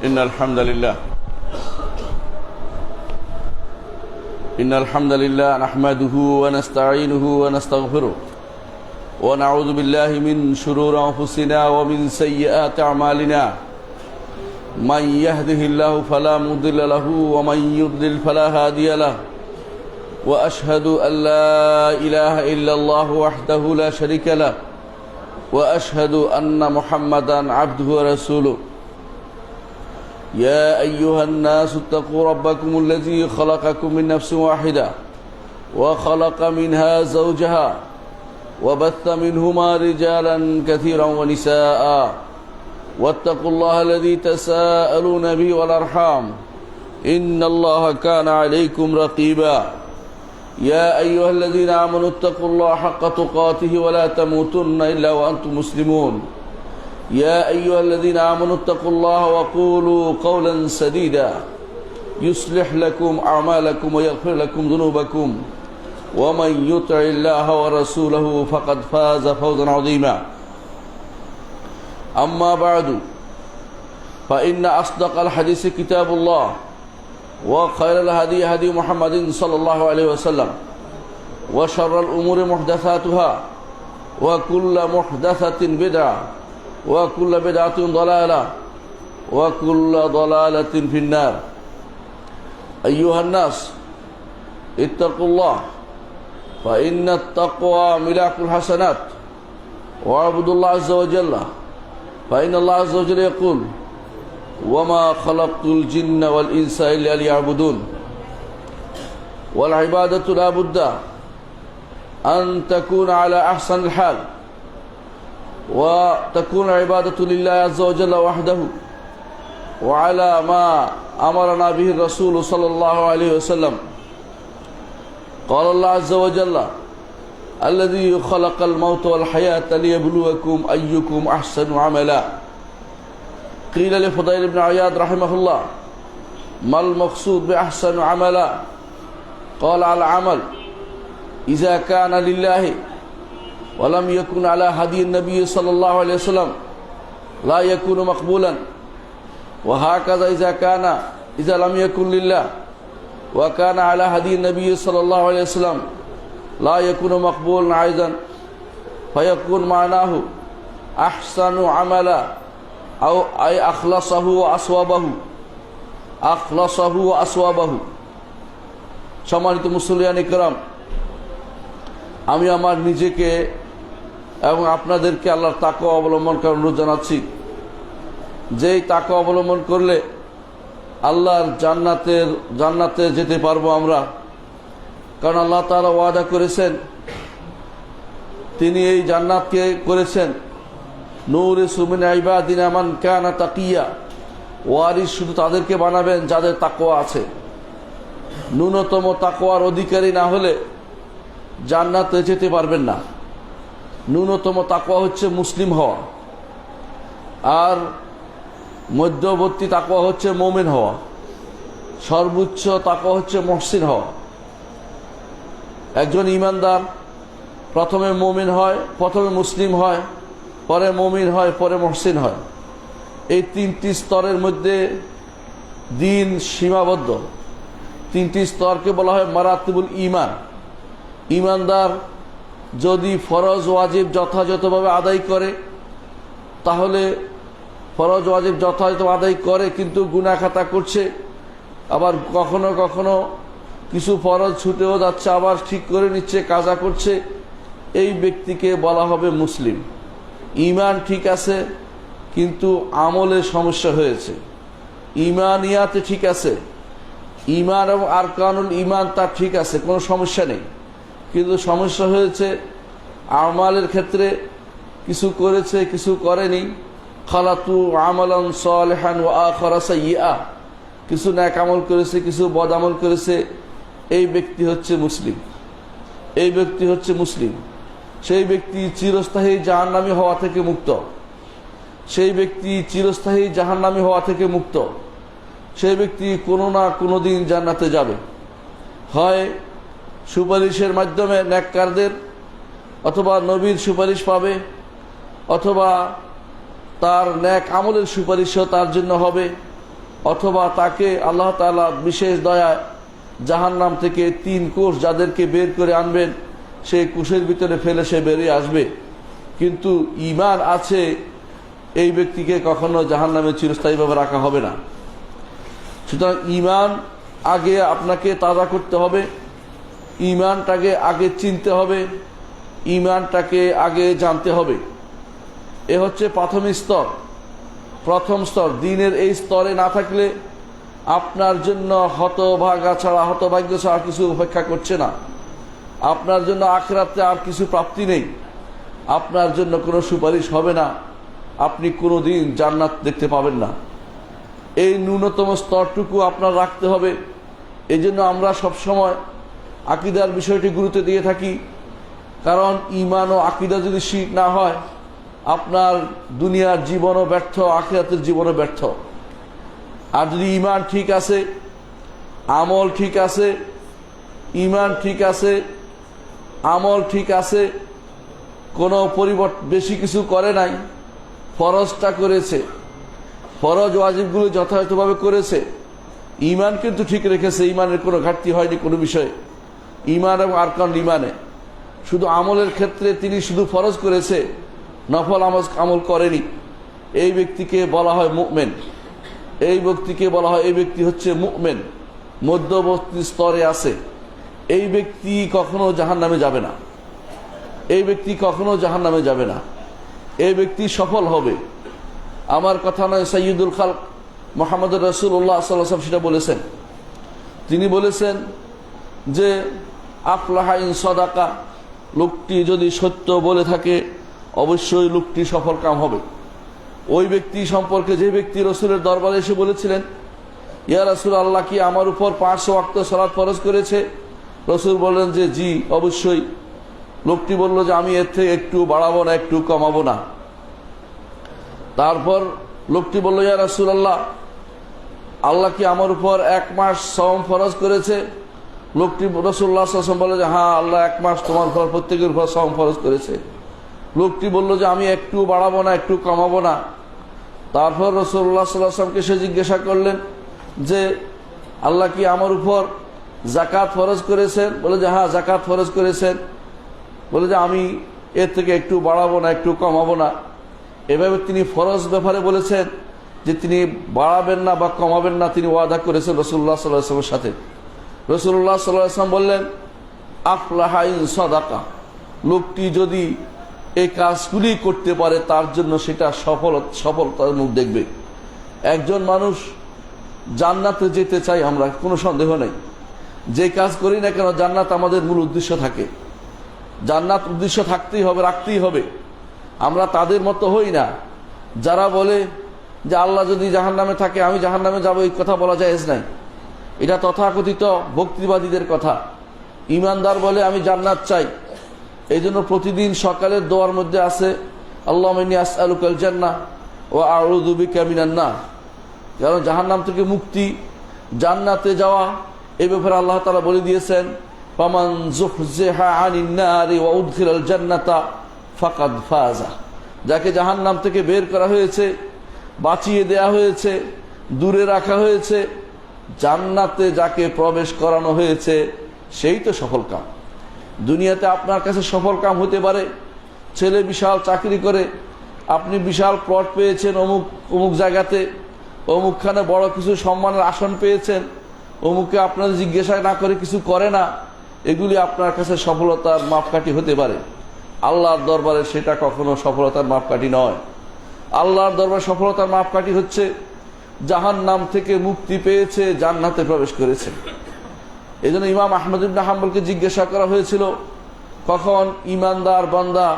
إن الحمد لله نحمده ونستعينه ونستغفره ونعوذ بالله من شرور أنفسنا ومن سيئات أعمالنا من يهده الله فلا مضل له ومن يضلل فلا هادي له وأشهد أن لا إله إلا الله وحده لا شريك له وأشهد أن محمدا عبده ورسوله يا أيها الناس اتقوا ربكم الذي خلقكم من نفس واحدة وخلق منها زوجها وبث منهما رجالا كثيرا ونساء واتقوا الله الذي تساءلون به والأرحام إن الله كان عليكم رقيبا يا أيها الذين آمنوا اتقوا الله حق تقاته ولا تموتن إلا وأنتم مسلمون يا أيها الذين آمنوا اتقوا الله وقولوا قولا سديدا يصلح لكم أعمالكم ويغفر لكم ذنوبكم ومن يطع الله ورسوله فقد فاز فوزا عظيما أما بعد فإن أصدق الحديث كتاب الله وخير الهدي هدي محمد صلى الله عليه وسلم وشر الأمور محدثاتها وكل محدثة بدعة وكل بدعة ضلالة وكل ضلالة في النار أيها الناس اتقوا الله فإن التقوى ملاك الحسنات واعبدوا الله عز وجل فإن الله عز وجل يقول وما خلقت الجن والإنس إلا ليعبدون والعبادة لا بد أن تكون على أحسن الحال وتكون العبادة لله عز وجل وحده وعلى ما أمرنا به الرسول صلى الله عليه وسلم قال الله عز وجل الذي خلق الموت والحياة ليبلوكم أيكم أحسن عملا قيل لفضيل بن عياض رحمه الله ما المقصود بأحسن عملا قال العمل إذا كان لله ولم يكن على هدي النبي صلى الله عليه وسلم لا يكون مقبولا وهكذا إذا لم يكن لله وكان على هدي النبي صلى الله عليه وسلم لا يكون مقبولا أيضا فيكون معناه أحسن عملا أو أي أخلصه وأصوابه সম্মানিত মুসলিয়ান ইকরাম, আমি আমার নিজেকে এবং আপনাদেরকে আল্লাহর তাকওয়া অবলম্বন করার অনুরোধ জানাচ্ছি। যেই তাকওয়া অবলম্বন করলে আল্লাহর জান্নাতে যেতে পারবো আমরা। কারণ আল্লাহ তাআলা ওয়াদা করেছেন, তিনি এই জান্নাতকে করেছেন নূরিসু মিন ইবাদিনা মান কানা তাকিয়া, ওয়ারিস শুধু তাদেরকে বানাবেন যাদের তাকওয়া আছে। ন্যূনতম তাকওয়ার অধিকারী না হলে জান্নাতে যেতে পারবেন না। ন্যূনতম তাকওয়া হচ্ছে মুসলিম হওয়া, আর মধ্যবর্তী তাকওয়া হচ্ছে মুমিন হওয়া, সর্বোচ্চ তাকওয়া হচ্ছে মুহসিন হওয়া। একজন ঈমানদার প্রথমে মুমিন হয়, প্রথমে মুসলিম হয়, পরে মুমিন হয়, পরে মুহসিন হয়। এই তিনটি স্তরের মধ্যে দিন সীমাবদ্ধ। তিনটি স্তরকে বলা হয় মারাতিবুল ঈমান। ঈমানদার যদি ফরজ ওয়াজিব যথাযথভাবে আদায় করে, তাহলে ফরজ ওয়াজিব যথাযথ আদায় করে কিন্তু গুনাহ খাতা করছে, আবার কখনো কখনো কিছু ফরজ ছুটেও যাচ্ছে, আবার ঠিক করে নিচ্ছে, কাজা করছে, এই ব্যক্তিকে বলা হবে মুসলিম। ঈমান ঠিক আছে কিন্তু আমলে সমস্যা হয়েছে। ঈমানিয়াতে ঠিক আছে, ঈমান এবং আরকানুল ঈমান তার ঠিক আছে, কোনো সমস্যা নেই, কিন্তু সমস্যা হয়েছে আমালের ক্ষেত্রে। কিছু করেছে, কিছু করেনি। খালাতু আমালান সালিহান ওয়া আখারা সাইয়্যা, কিছু নেক আমল করেছে, কিছু বদ আমল করেছে। এই ব্যক্তি হচ্ছে মুসলিম। এই ব্যক্তি হচ্ছে মুসলিম। সেই ব্যক্তি চিরস্থায়ী জাহান্নামী হওয়া থেকে মুক্ত। সেই ব্যক্তি চিরস্থায়ী জাহান্নামী হওয়া থেকে মুক্ত। সেই ব্যক্তি কোনো না কোনো দিন জান্নাতে যাবে, হয় সুপারিশের মাধ্যমে নেককারদের, অথবা নবীর সুপারিশ পাবে, অথবা তার নেক আমলের সুপারিশও তার জন্য হবে, অথবা তাকে আল্লাহ তাআলা বিশেষ দয়ায় জাহান্নাম থেকে 3 কোষ যাদেরকে বের করে আনবেন, সেই কোষের ভিতরে ফেলে সে বেরিয়ে আসবে। কিন্তু ঈমান আছে এই ব্যক্তিকে কখনো জাহান্নামে চিরস্থায়ীভাবে রাখা হবে না। সুতরাং ঈমান আগে আপনাকে তাজা করতে হবে, ঈমানটাকে আগে চিনতে হবে, ঈমানটাকে আগে জানতে হবে। এ হচ্ছে প্রাথমিক স্তর, প্রথম স্তর। দ্বীনের এই স্তরে না থাকলে আপনার জন্য হতভাগা ছাড়া, হতভাগ্য ছাড়া কিছু অপেক্ষা করছে না। আপনার জন্য আখিরাতে আর কিছু প্রাপ্তি নেই, আপনার জন্য কোনো সুপারিশ হবে না, আপনি কোনোদিন জান্নাত দেখতে পাবেন না। এই ন্যূনতম স্তরটুকু আপনার রাখতে হবে। এই জন্য আমরা সবসময় আকীদার বিষয়টি গুরুত্ব দিয়ে থাকি, কারণ ঈমান ও আকীদা যদি ঠিক না হয়, আপনার দুনিয়ার জীবনও ব্যর্থ, আখিরাতের জীবনও ব্যর্থ। আর যদি ঈমান ঠিক আছে, আমল ঠিক আছে, ঈমান ঠিক আছে, আমল ঠিক আছে, কোনো পরিবর্তন বেশি কিছু করে নাই, ফরজটা করেছে, ফরজ ওয়াজিবগুলো যথাযথভাবে করেছে, ঈমান কিন্তু ঠিক রেখেছে, ঈমানের কোনো ঘাটতি হয়নি কোনো বিষয়ে, ঈমান এবং আরকান ঈমানে। শুধু আমলের ক্ষেত্রে তিনি শুধু ফরজ করেছে, নফল আমল করেনি, এই ব্যক্তিকে বলা হয় মুমিন। এই ব্যক্তিকে বলা হয়, এই ব্যক্তি হচ্ছে মুমিন, মধ্যবর্তী স্তরে আছে। এই ব্যক্তি কখনো জাহান্নামে যাবে না, এই ব্যক্তি কখনো জাহান্নামে যাবে না, এই ব্যক্তি সফল হবে। আমার কথা নয়, সাইয়্যিদুল খালক মুহাম্মদ রাসূলুল্লাহ সাল্লাল্লাহু আলাইহি ওয়াসাল্লাম সেটা বলেছেন। তিনি বলেছেন যে আফলাহা ইন সাদাকা, লোকটি যদি সত্য বলে থাকে অবশ্যই লোকটি সফল কাম হবে। ওই ব্যক্তি সম্পর্কে যে ব্যক্তি রসুলের দরবারে এসে বলেছিলেন, ইয়া রাসূলুল্লাহ, কি আমার উপর 5 ওয়াক্ত সালাত ফরজ করেছে? রসুল বললেন যে জি, অবশ্যই। লোকটি বলল যে আমি এর থেকে একটু বাড়াবো না, একটু কমাবো না। তারপর লোকটি বলল, ইয়া রাসূলুল্লাহ, আল্লাহ কি আমার উপর 1 মাস সওম ফরজ করেছে? লোকটি রাসূলুল্লাহ সাল্লাল্লাহু আলাইহি ওয়াসাল্লাম বলে যে হ্যাঁ, আল্লাহ 1 মাস তোমার উপর, প্রত্যেকের উপর সওম ফরজ করেছে। লোকটি বলল যে আমি একটু বাড়াবো না, একটু কমাবো না। তারপর রাসূলুল্লাহ সাল্লাল্লাহু আলাইহি ওয়াসাল্লামকে সে জিজ্ঞাসা করলেন যে আল্লাহ কি আমার উপর যাকাত ফরজ করেছেন? বলে যে হ্যাঁ, যাকাত ফরজ করেছেন। বলে যে আমি এর থেকে একটু বাড়াবো না, একটু কমাবো না। এভাবে তিনি ফরজ ব্যাপারে বলেছেন যে তিনি বাড়াবেন না বা কমাবেন না, তিনি ওয়াদা করেছেন রাসূলুল্লাহ সাল্লাল্লাহু আলাইহি ওয়াসাল্লামের সাথে। রাসূলুল্লাহ সাল্লাল্লাহু আলাইহি ওয়াসাল্লাম বললেন, আফলাহা ইন সাদাকা, লোকটি যদি এই কাজগুলি করতে পারে তার জন্য সেটা সফলতার মুখ দেখবে। একজন মানুষ জান্নাতে যেতে চাই আমরা, কোনো সন্দেহ নেই। যে কাজ করি না কেন, জান্নাত আমাদের মূল উদ্দেশ্য থাকে, জান্নাত উদ্দেশ্য থাকতেই হবে, রাখতেই হবে। আমরা তাদের মতো হই না যারা বলে যে আল্লাহ যদি জাহান্নামে থাকে আমি জাহান্নামে যাব, এই কথা বলা জায়েজ নাই। এটা তথাকথিত ভক্তিবাদীদের কথা। ঈমানদার বলে আমি জান্নাত চাই, এই জন্য প্রতিদিন সকালের দোয়ার মধ্যে আছে আল্লাহুম্মা ইন্নী আসআলুকাল জান্নাহ ওয়া আউযু বিকা মিনান নার। কারণ জাহান্নাম থেকে মুক্তি, জান্নাতে যাওয়া, এই ব্যাপারে আল্লাহ তাআলা বলে দিয়েছেন, ফামান যুহজিহা আনিন নারি ওয়া উদখিলাল জান্নাতা ফাকাদ ফাজা। যাকে জাহান্নাম থেকে বের করা হয়েছে, বাঁচিয়ে দেয়া হয়েছে, দূরে রাখা হয়েছে, জান্নাতে যাকে প্রবেশ করানো হয়েছে, সেই তো সফল কাম। দুনিয়াতে আপনার কাছে সফল কাম হতে পারে ছেলে বিশাল চাকরি করে, আপনি বিশাল প্লট পেয়েছেন অমুক অমুক জায়গাতে, অমুকখানে বড় কিছু সম্মানের আসন পেয়েছেন, অমুককে আপনার জিজ্ঞাসা না করে কিছু করে না, এগুলি আপনার কাছে সফলতার মাপকাঠি হতে পারে। আল্লাহর দরবারে সেটা কখনো সফলতার মাপকাঠি নয়। আল্লাহর দরবারে সফলতার মাপকাঠি হচ্ছে জাহান্নাম থেকে মুক্তি পেয়েছে, জান্নাতে প্রবেশ করেছে। এই জন্য ইমাম আহমদ ইবনে হাম্বলকে জিজ্ঞাসা করা হয়েছিল, কখন ইমানদার বান্দা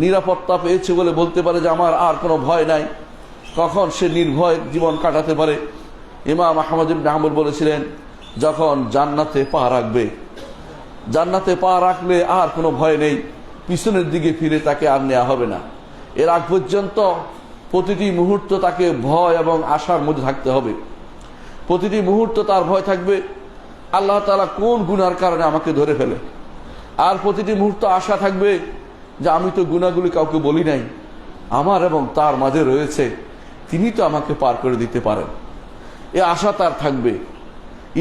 নিরাপত্তা পেয়েছে বলে বলতে পারে যে আমার আর কোনো ভয় নাই, কখন সে নির্ভয় জীবন কাটাতে পারে? ইমাম আহমদ ইবনে হাম্বল বলেছিলেন, যখন জান্নাতে পা রাখবে। জান্নাতে পা রাখলে আর কোনো ভয় নেই, পিছনের দিকে ফিরে তাকে আর নেওয়া হবে না। এর আগ পর্যন্ত প্রতিটি মুহূর্ত তাকে ভয় এবং আশার মধ্যে থাকতে হবে। প্রতিটি মুহূর্ত তার ভয় থাকবে আল্লাহ তাআলা কোন গুনার কারণে আমাকে ধরে ফেলে, আর প্রতিটি মুহূর্ত আশা থাকবে যে আমি তো গুনাহগুলি কাউকে বলি নাই, আমার এবং তার মাঝে রয়েছে, তিনি তো আমাকে পার করে দিতে পারেন। এ আশা তার থাকবে।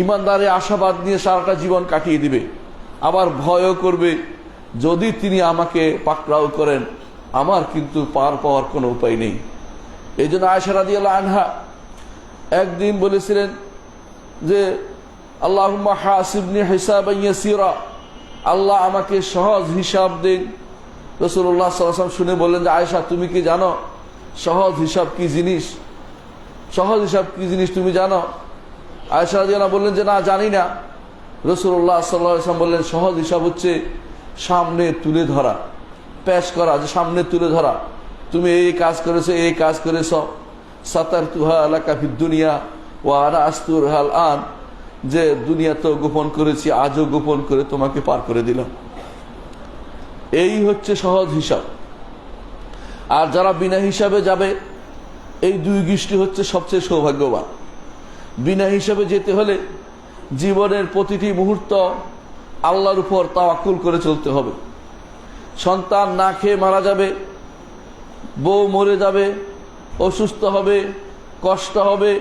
ইমানদারে আশাবাদ নিয়ে সারাটা জীবন কাটিয়ে দিবে। আবার ভয়ও করবে, যদি তিনি আমাকে পাকড়াও করেন আমার কিন্তু পার পাওয়ার কোনো উপায় নেই। এই জন্য আয়েশা রাদিয়াল্লাহু আনহা একদিন বলেছিলেন যে আল্লাহুম্মা হাসিবনি হিসাবান ইয়াসীরা, আল্লাহ আমাকে সহজ হিসাব দিন। রাসূলুল্লাহ সাল্লাল্লাহু আলাইহি ওয়াসাল্লাম শুনে বললেন যে আয়েশা, তুমি কি জানো সহজ হিসাব কি জিনিস? সহজ হিসাব কি জিনিস তুমি জানো? আয়েশা রাদিয়াল্লাহু আনহা বললেন যে না, জানি না। রাসূলুল্লাহ সাল্লাল্লাহু আলাইহি ওয়াসাল্লাম বললেন সহজ হিসাব হচ্ছে সামনে তুলে ধরা, পেশ করা, যে সামনে তুলে ধরা তুমি এই কাজ করেছো, এই কাজ করেছো। সাতারতুহা লাকা ফিদ দুনিয়া ওয়া আনা আস্তুরহা আন, যে দুনিয়া তো গোপন করেছি, আজও গোপন করে তোমাকে পার করে দিলাম। এই হচ্ছে সহজ হিসাব। আর যারা বিনা হিসাবে যাবে, এই দুই গোষ্ঠী হচ্ছে সবচেয়ে সৌভাগ্যবান। বিনা হিসাবে যেতে হলে জীবনের প্রতিটি মুহূর্ত আল্লাহর উপর তাওয়াক্কুল করে চলতে হবে। সন্তান না খেয়ে মারা যাবে, বউ মরে যাবে, অসুস্থ হবে, কষ্ট হবে,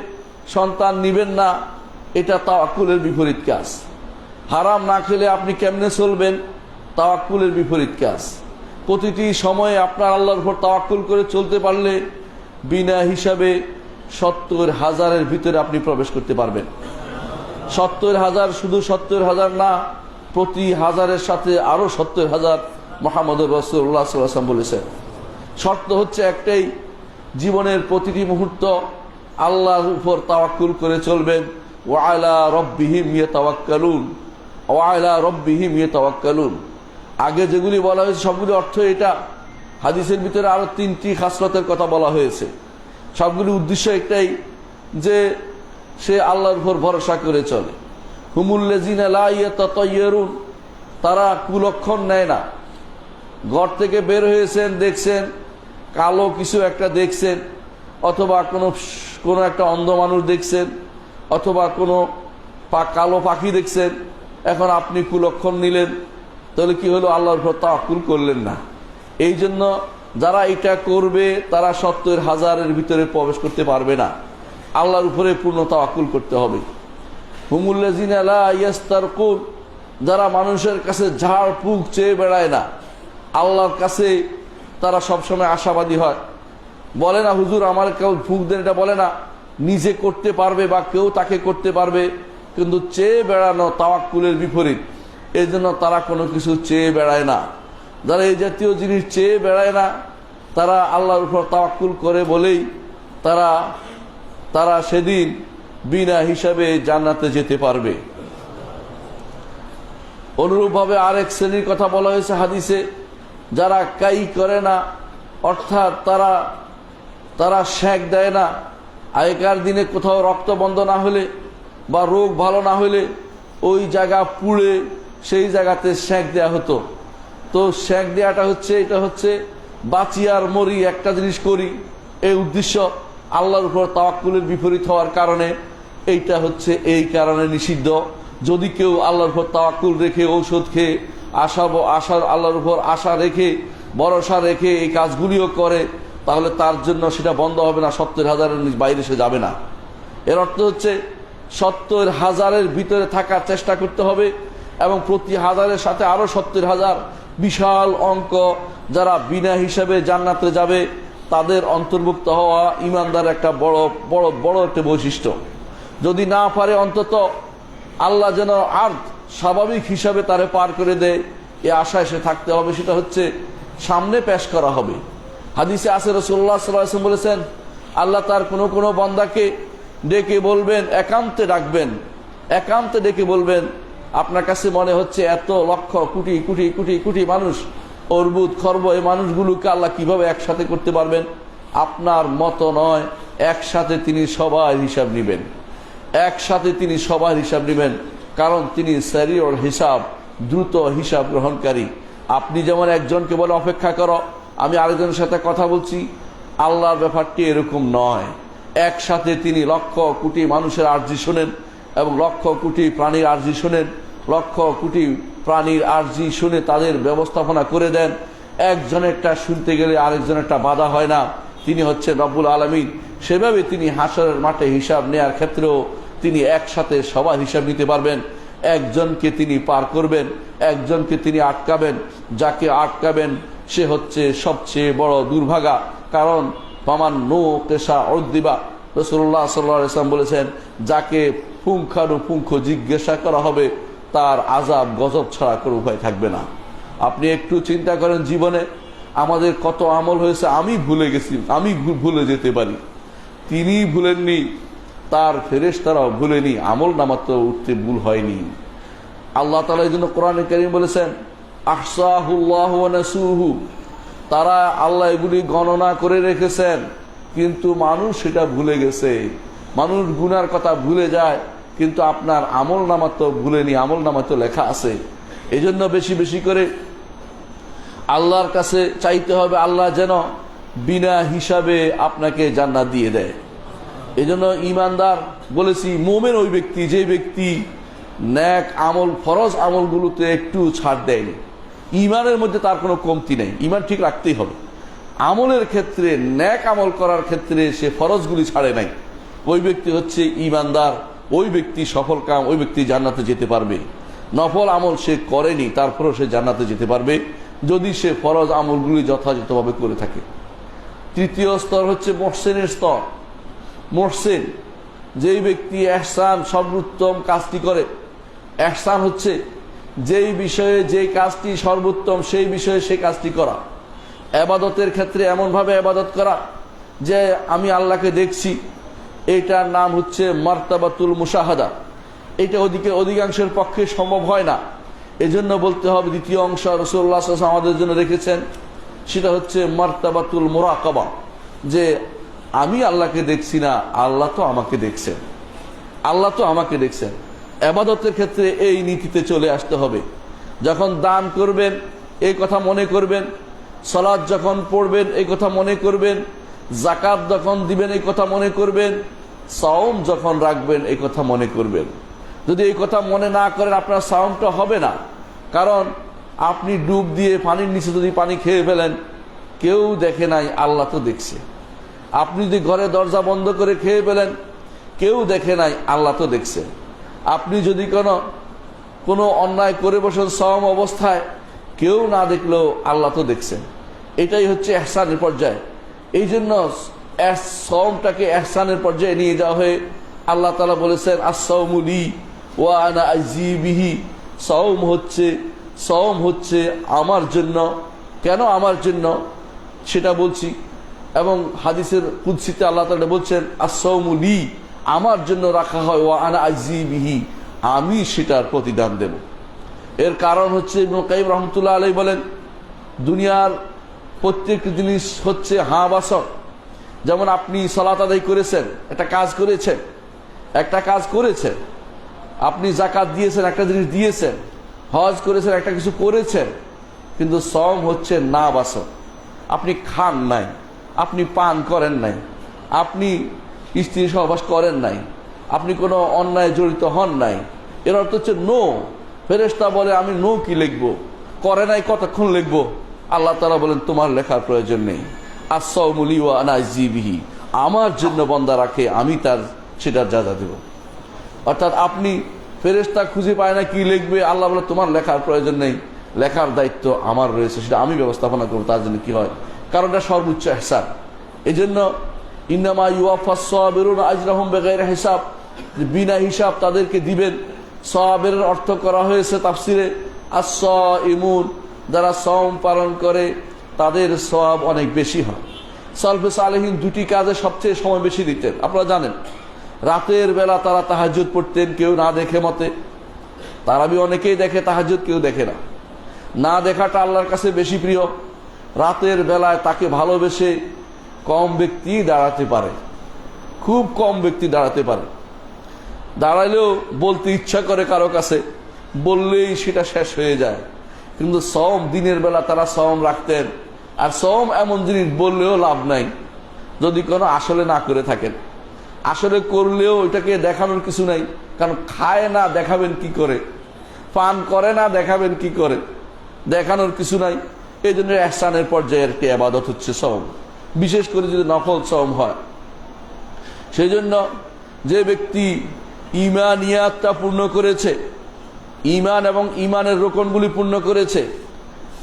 সন্তান নিবেন না, এটা তাওয়াক্কুলের বিপরীত কাজ। হারাম না খেলে আপনি কেমনে চলবেন, তাওয়াক্কুলের বিপরীত কাজ। প্রতিটি সময়ে আপনার আল্লাহর উপর তাওয়াক্কুল করে চলতে পারলে বিনা হিসাবে ৭০,০০০-এর ভিতরে আপনি প্রবেশ করতে পারবেন। ৭০,০০০ শুধু ৭০,০০০ না, প্রতি হাজারের সাথে আরো ৭০,০০০ মুহাম্মদুর রাসূলুল্লাহ সাল্লাল্লাহু আলাইহি ওয়াসাল্লাম বলেছেন। শর্ত হচ্ছে একটাই, জীবনের প্রতিটি মুহূর্ত আল্লাহর উপর তাওয়াক্কুল করে চলবেন। ওয়া আলা রাব্বিহিম ইয়াতাওয়াক্কালুন, ওয়া আলা রাব্বিহিম ইয়াতাওয়াক্কালুন। আগে যেগুলি বলা হয়েছে সবগুলি অর্থ এটা। হাদিসের ভিতরে আরো 3টি খাসলতের কথা বলা হয়েছে। সবগুলি উদ্দেশ্য একটাই, যে সে আল্লাহর উপর ভরসা করে চলে। হুমুল্লাযিনা লা ইয়াতাতায়্যারুন, তারা কুলক্ষণ নেয় না। ঘর থেকে বের হয়েছেন, দেখছেন কালো কিছু একটা দেখছেন, অথবা কোনো একটা অন্ধ মানুষ দেখছেন, অথবা কোনো কালো পাখি দেখছেন, এখন আপনি কুলক্ষণ নিলেন, তাহলে কি হলো? আল্লাহর উপর তাওয়াক্কুল করলেন না। এই জন্য যারা এটা করবে তারা ৭০,০০০-এর ভিতরে প্রবেশ করতে পারবে না। আল্লাহর উপরে পূর্ণ তাওয়াক্কুল করতে হবে। হুমুল্লাযিনা লা ইয়াস্তারকুন, যারা মানুষের কাছে ঝাড় ফুঁক চেয়ে বেড়ায় না, আল্লাহর কাছে তারা সবসময় আশাবাদী হয়। বলে না হুজুর আমার কেউ ফুঁক দেন, এটা বলে না, নিজে করতে পারবে বা কেউ তাকে করতে পারবে, কিন্তু চেয়ে বেড়ানো তাওয়াক্কুলের বিপরীত। এই জন্য তারা কোনো কিছু চেয়ে বেড়ায় না। যারা এই জাতীয় জিনিস চেয়ে বেড়ায় না, তারা আল্লাহর উপর তাওয়াক্কুল করে বলেই তারা সেদিন বিনা হিসাবে জান্নাতে যেতে পারবে। অনুরূপভাবে আরেক শ্রেণীর কথা বলা হয়েছে হাদিসে, যারা কাই করে না, অর্থাৎ তারা সেঁক দেয় না। আগেকার দিনে কোথাও রক্ত বন্ধ না হলে বা রোগ ভালো না হলে ওই জায়গা পুড়ে সেই জায়গাতে সেঁক দেয়া হতো। তো সেঁক দেওয়াটা হচ্ছে, এটা হচ্ছে বাঁচি আর মরি একটা জিনিস করি, এই উদ্দেশ্য। আল্লাহর উপর তাওয়াক্কুলের বিপরীত হওয়ার কারণে এইটা হচ্ছে এই কারণে নিষিদ্ধ। যদি কেউ আল্লাহর উপর তাওয়াক্কুল রেখে, ঔষধ খেয়ে, আল্লাহর উপর আশা রেখে, ভরসা রেখে এই কাজগুলিও করে, তাহলে তার জন্য সেটা বন্ধ হবে না, ৭০,০০০-এর বাইরে সে যাবে না। এর অর্থ হচ্ছে ৭০,০০০-এর ভিতরে থাকার চেষ্টা করতে হবে, এবং প্রতি হাজারের সাথে আরো ৭০,০০০, বিশাল অঙ্ক। যারা বিনা হিসাবে জান্নাতে যাবে তাদের অন্তর্ভুক্ত হওয়া ইমানদার একটা বড় বড় বড় একটা বৈশিষ্ট্য। যদি না পারে, অন্তত আল্লাহ যেন আর স্বাভাবিক হিসাবে তারে পার করে দেয়, এ আশায় সে থাকতে হবে। সেটা হচ্ছে সামনে পেশ করা হবে। হাদিসে আছে, রাসূলুল্লাহ সাল্লাল্লাহু আলাইহি ওয়াসাল্লাম বলেছেন, আল্লাহ তার কোনো কোনো বান্দাকে ডেকে বলবেন, একান্তে ডাকবেন, একান্তে ডেকে বলবেন, আপনার কাছে মনে হচ্ছে এত লক্ষ কোটি কোটি কোটি কোটি মানুষ, অর্বুদ খর্ব, এই মানুষগুলোকে আল্লাহ কিভাবে একসাথে করতে পারবেন? আপনার মতো নয়, একসাথে তিনি সবার হিসাব নিবেন, একসাথে তিনি সবার হিসাব নিবেন। কারণ তিনি সারিউল হিসাব, দ্রুত হিসাব গ্রহণকারী। আপনি যেমন একজনকে বলে অপেক্ষা করো, আমি আরেকজনের সাথে কথা বলছি, আল্লাহর ব্যাপারটি এরকম নয়। একসাথে তিনি লক্ষ কোটি মানুষের আরজি শোনেন, এবং লক্ষ কোটি প্রাণীর আরজি শোনেন, লক্ষ কোটি প্রাণীর আরজি শুনে তাদের ব্যবস্থাপনা করে দেন। একজনেরটা শুনতে গেলে আরেকজনেরটা বাধা হয় না। তিনি হচ্ছেন রব্বুল আলামিন। সেভাবে তিনি হাশরের মাঠে হিসাব নেয়ার ক্ষেত্রেও তিনি একসাথে সবার হিসাব নিতে পারবেন। একজনকে তিনি পার করবেন, একজনকে তিনি আটকাবেন। যাকে আটকাবেন সে হচ্ছে সবচেয়ে বড় দুর্ভাগা। কারণ পামান নো কেশা অর্দিবা, রাসূলুল্লাহ সাল্লাল্লাহু আলাইহি ওয়াসাল্লাম বলেছেন, যাকে পুঙ্খানুপুঙ্খ জিজ্ঞাসা করা হবে তার আযাব গজব ছাড়া কোনো উপায় থাকবে না। আপনি একটু চিন্তা করেন, জীবনে আমাদের কত আমল হয়েছে আমি ভুলে গেছি, আমি ভুলে যেতে পারি, তিনি ভুলেননি, তার ফেরেশতারাও ভুলেনি, আমল নামাত উঠতে ভুল হয়নি। আল্লাহ তাআলা এই জন্য কোরআনে কারীম বলেছেন, আহসাহুল্লাহু ওয়া নাসুহু, তারা আল্লাহ এগুলি গণনা করে রেখেছেন, কিন্তু মানুষ সেটা ভুলে গেছে। মানুষ গুনার কথা ভুলে যায়, কিন্তু আপনার আমল নামা তো ভুলেনি, আমল নামা তো লেখা আছে। এই জন্য বেশি বেশি করে আল্লাহর কাছে চাইতে হবে, আল্লাহ যেন বিনা হিসাবে আপনাকে জান্নাত দিয়ে দেয়। এই জন্য ইমানদার বলেছি, মুমিন ওই ব্যক্তি যে ব্যক্তি নেক আমল, ফরজ আমলগুলোতে একটু ছাড় দেয়নি। ইমানের মধ্যে তার কোনো কমতি নেই, ইমান ঠিক রাখতেই হবে। আমলের ক্ষেত্রে, নেক আমল করার ক্ষেত্রে সে ফরজগুলি ছাড়ে নাই, ওই ব্যক্তি হচ্ছে ইমানদার। ওই ব্যক্তি সফল কাম, ওই ব্যক্তি জান্নাতে যেতে পারবে। নফল আমল সে করেনি, তারপরেও সে জান্নাতে যেতে পারবে যদি সে ফরজ আমলগুলি যথাযথভাবে করে থাকে। তৃতীয় স্তর হচ্ছে মুহসিনের স্তর। মুহসিন যেই ব্যক্তি ইহসান, সর্বোত্তম কাজটি করে। ইহসান হচ্ছে যেই বিষয়ে যেই কাজটি সর্বোত্তম সেই বিষয়ে সেই কাজটি করা। ইবাদতের ক্ষেত্রে এমনভাবে ইবাদত করা যে আমি আল্লাহকে দেখছি, এইটার নাম হচ্ছে মারতাবাতুল মুশাহাদা। এটা অধিকাংশের পক্ষে সম্ভব হয় না। এজন্য বলতে হবে দ্বিতীয় অংশ রাসূলুল্লাহ সাল্লাল্লাহু আলাইহি ওয়াসাল্লাম আমাদের জন্য রেখেছেন, সেটা হচ্ছে মারতাবাতুল মুরাকাবা, যে আমি আল্লাহকে দেখছি না, আল্লাহ তো আমাকে দেখছেন, আল্লাহ তো আমাকে দেখছেন। ইবাদতের ক্ষেত্রে এই নীতিতে চলে আসতে হবে। যখন দান করবেন এই কথা মনে করবেন, সালাত যখন পড়বেন এই কথা মনে করবেন, যাকাত যখন দিবেন এই কথা মনে করবেন, সাওম যখন রাখবেন এই কথা মনে করবেন। যদি এই কথা মনে না করেন আপনার সাওমটা হবে না। কারণ আপনি ডুব দিয়ে পানির নিচে যদি পানি খেয়ে ফেলেন, কেউ দেখে নাই, আল্লাহ তো দেখছে। আপনি যদি ঘরে দরজা বন্ধ করে খেয়ে ফেলেন, কেউ দেখে নাই, আল্লাহ তো দেখছে। আপনি যদি কোনো অন্যায় করে বসেন সাওম অবস্থায়, কেউ না দেখলেও আল্লাহ তো দেখছেন। এটাই হচ্ছে ইহসানের পর্যায়ে। এই জন্য সাওমটাকে ইহসানের পর্যায়ে নিয়ে যাওয়া হয়ে আল্লাহ তাআলা বলেছেন, আস-সাওমু লি ওয়া আনা আজজি বিহি। সাওম হচ্ছে আমার জন্য। কেন আমার জন্য সেটা বলছি। এবং হাদিসের কুদসিতে আল্লাহ তাআলা বলছেন, আস-সাওমু লি, আমার জন্য রাখা হয়, ওয়া আনা আজজি বিহি, আমি সেটার প্রতিদান দেব। এর কারণ হচ্ছে ইবনে কাইয়িম রাহমাতুল্লাহ আলাইহি বলেন, দুনিয়ার প্রত্যেকটি জিনিস হচ্ছে হাঁ বাসক। যেমন আপনি সালাত আদায় করেছেন, একটা কাজ করেছেন, আপনি যাকাত দিয়েছেন, একটা জিনিস দিয়েছেন, হজ করেছেন, একটা কিছু করেছেন, কিন্তু সাওম হচ্ছে না বাসক। আপনি খান নাই, আপনি পান করেন নাই, আপনি স্ত্রী সহবাস করেন নাই, আপনি কোনো অন্যায় জড়িত হন নাই। এর অর্থ হচ্ছে নো। ফেরেশতা বলে আমি নো কি লিখবো, করে নাই কতক্ষণ লিখবো? আল্লাহ তাআলা বলেন তোমার লেখার প্রয়োজন নেই। আস-সাওমু লি ওয়া আনা আজজি বিহি, আমার জন্য বান্দা রাখে, আমি তার সেটার যাজা দেব। অর্থাৎ আপনি ফেরেশতা খুঁজে পায় না কি লিখবে, আল্লাহ বলে তোমার লেখার প্রয়োজন নেই, লেখার দায়িত্ব আমার রয়েছে, সেটা আমি ব্যবস্থাপনা করবো। তার জন্য কি হয়? কারণ এটা সর্বোচ্চ ইহসান। এই জন্য ইন্নামা ইউওয়াফাস সাবিরুনা আজরাহুম বিগাইরি হিসাব, বিনা হিসাব তাদেরকে দিবেন। সাবিরের অর্থ করা হয়েছে তাফসিরে আস-সাইমুন, যারা সাওম পালন করে তাদের সওয়াব অনেক বেশি হয়। সালফে সালেহিন দুটি কাজে সবচেয়ে সময় বেশি দিতেন। আপনারা জানেন, রাতের বেলা তারা তাহাজ্জুদ পড়তেন, কেউ না দেখে মতে। তারাবি অনেকেই দেখে, তাহাজ্জুদ কেউ দেখে না। না দেখাটা আল্লাহর কাছে বেশি প্রিয়। রাতের বেলায় তাকে ভালোবেসে কম ব্যক্তি দাঁড়াতে পারে, খুব কম ব্যক্তি দাঁড়াতে পারে। দাঁড়ালেও বলতে ইচ্ছা করে কারো কাছে, বললেই সেটা শেষ হয়ে যায়। কিন্তু সাওম, দিনের বেলা তারা সাওম রাখতেন। আর সাওম এমন জিনিস বললেও লাভ নাই যদি কোনো আসলে না করে থাকেন। আসলে করলেও এটাকে দেখানোর কিছু নাই, কারণ খায় না দেখাবেন কি করে, পান করে না দেখাবেন কি করে, দেখানোর কিছু নাই। এই জন্য ইহসানের পর্যায়ের একটি ইবাদত হচ্ছে সাওম। বিশেষ করে যদি নফল সওম হয়। সেই জন্য যে ব্যক্তি ঈমানিয়াতটা পূর্ণ করেছে, ঈমান এবং ঈমানের রোকনগুলি পূর্ণ করেছে,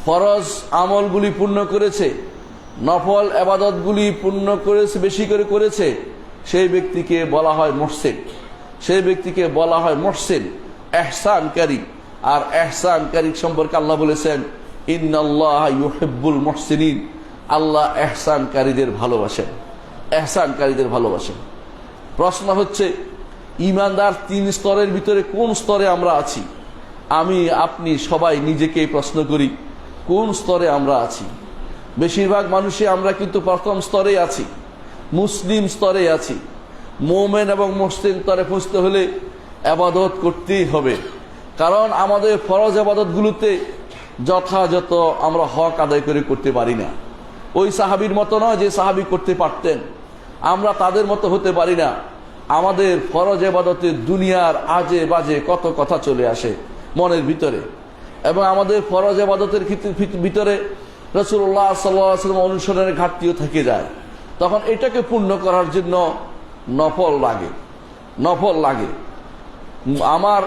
ফরজ আমলগুলি পূর্ণ করেছে, নফল ইবাদতগুলি পূর্ণ করেছে, বেশি করে করেছে, সেই ব্যক্তিকে বলা হয় মুহসিন। সেই ব্যক্তিকে বলা হয় মুহসিন, ইহসানকারী। আর ইহসানকারী সম্পর্কে আল্লাহ বলেছেন, ইন্নাল্লাহা ইউহিব্বুল মুহসিনিন, আল্লাহ ইহসানকারীদের ভালোবাসেন, ইহসানকারীদের ভালোবাসেন। প্রশ্ন হচ্ছে, ঈমানদার 3 স্তরের ভিতরে কোন স্তরে আমরা আছি? আমি আপনি সবাই নিজেকে প্রশ্ন করি, কোন স্তরে আমরা আছি? বেশিরভাগ মানুষই আমরা কিন্তু প্রথম স্তরে আছি, মুসলিম স্তরে আছি। মুমিন এবং মুহসিন স্তরে পৌঁছতে হলে ইবাদত করতেই হবে, কারণ আমাদের ফরজ ইবাদতগুলোতে যথাযথ আমরা হক আদায় করে করতে পারি না। ওই সাহাবীর মতো নয় যে সাহাবী করতে পারতেন, আমরা তাদের মতো হতে পারি না। আমাদের ফরজ ইবাদতে দুনিয়ার আজে বাজে কত কথা চলে আসে মনের ভিতরে, এবং আমাদের ফরজ ইবাদতের ভিতরে রাসূলুল্লাহ সাল্লাল্লাহু আলাইহি ওয়াসাল্লাম অনুসরণের ঘাটতিও থেকে যায়। তখন এটাকে পূর্ণ করার জন্য নফল লাগে, নফল লাগে। আমার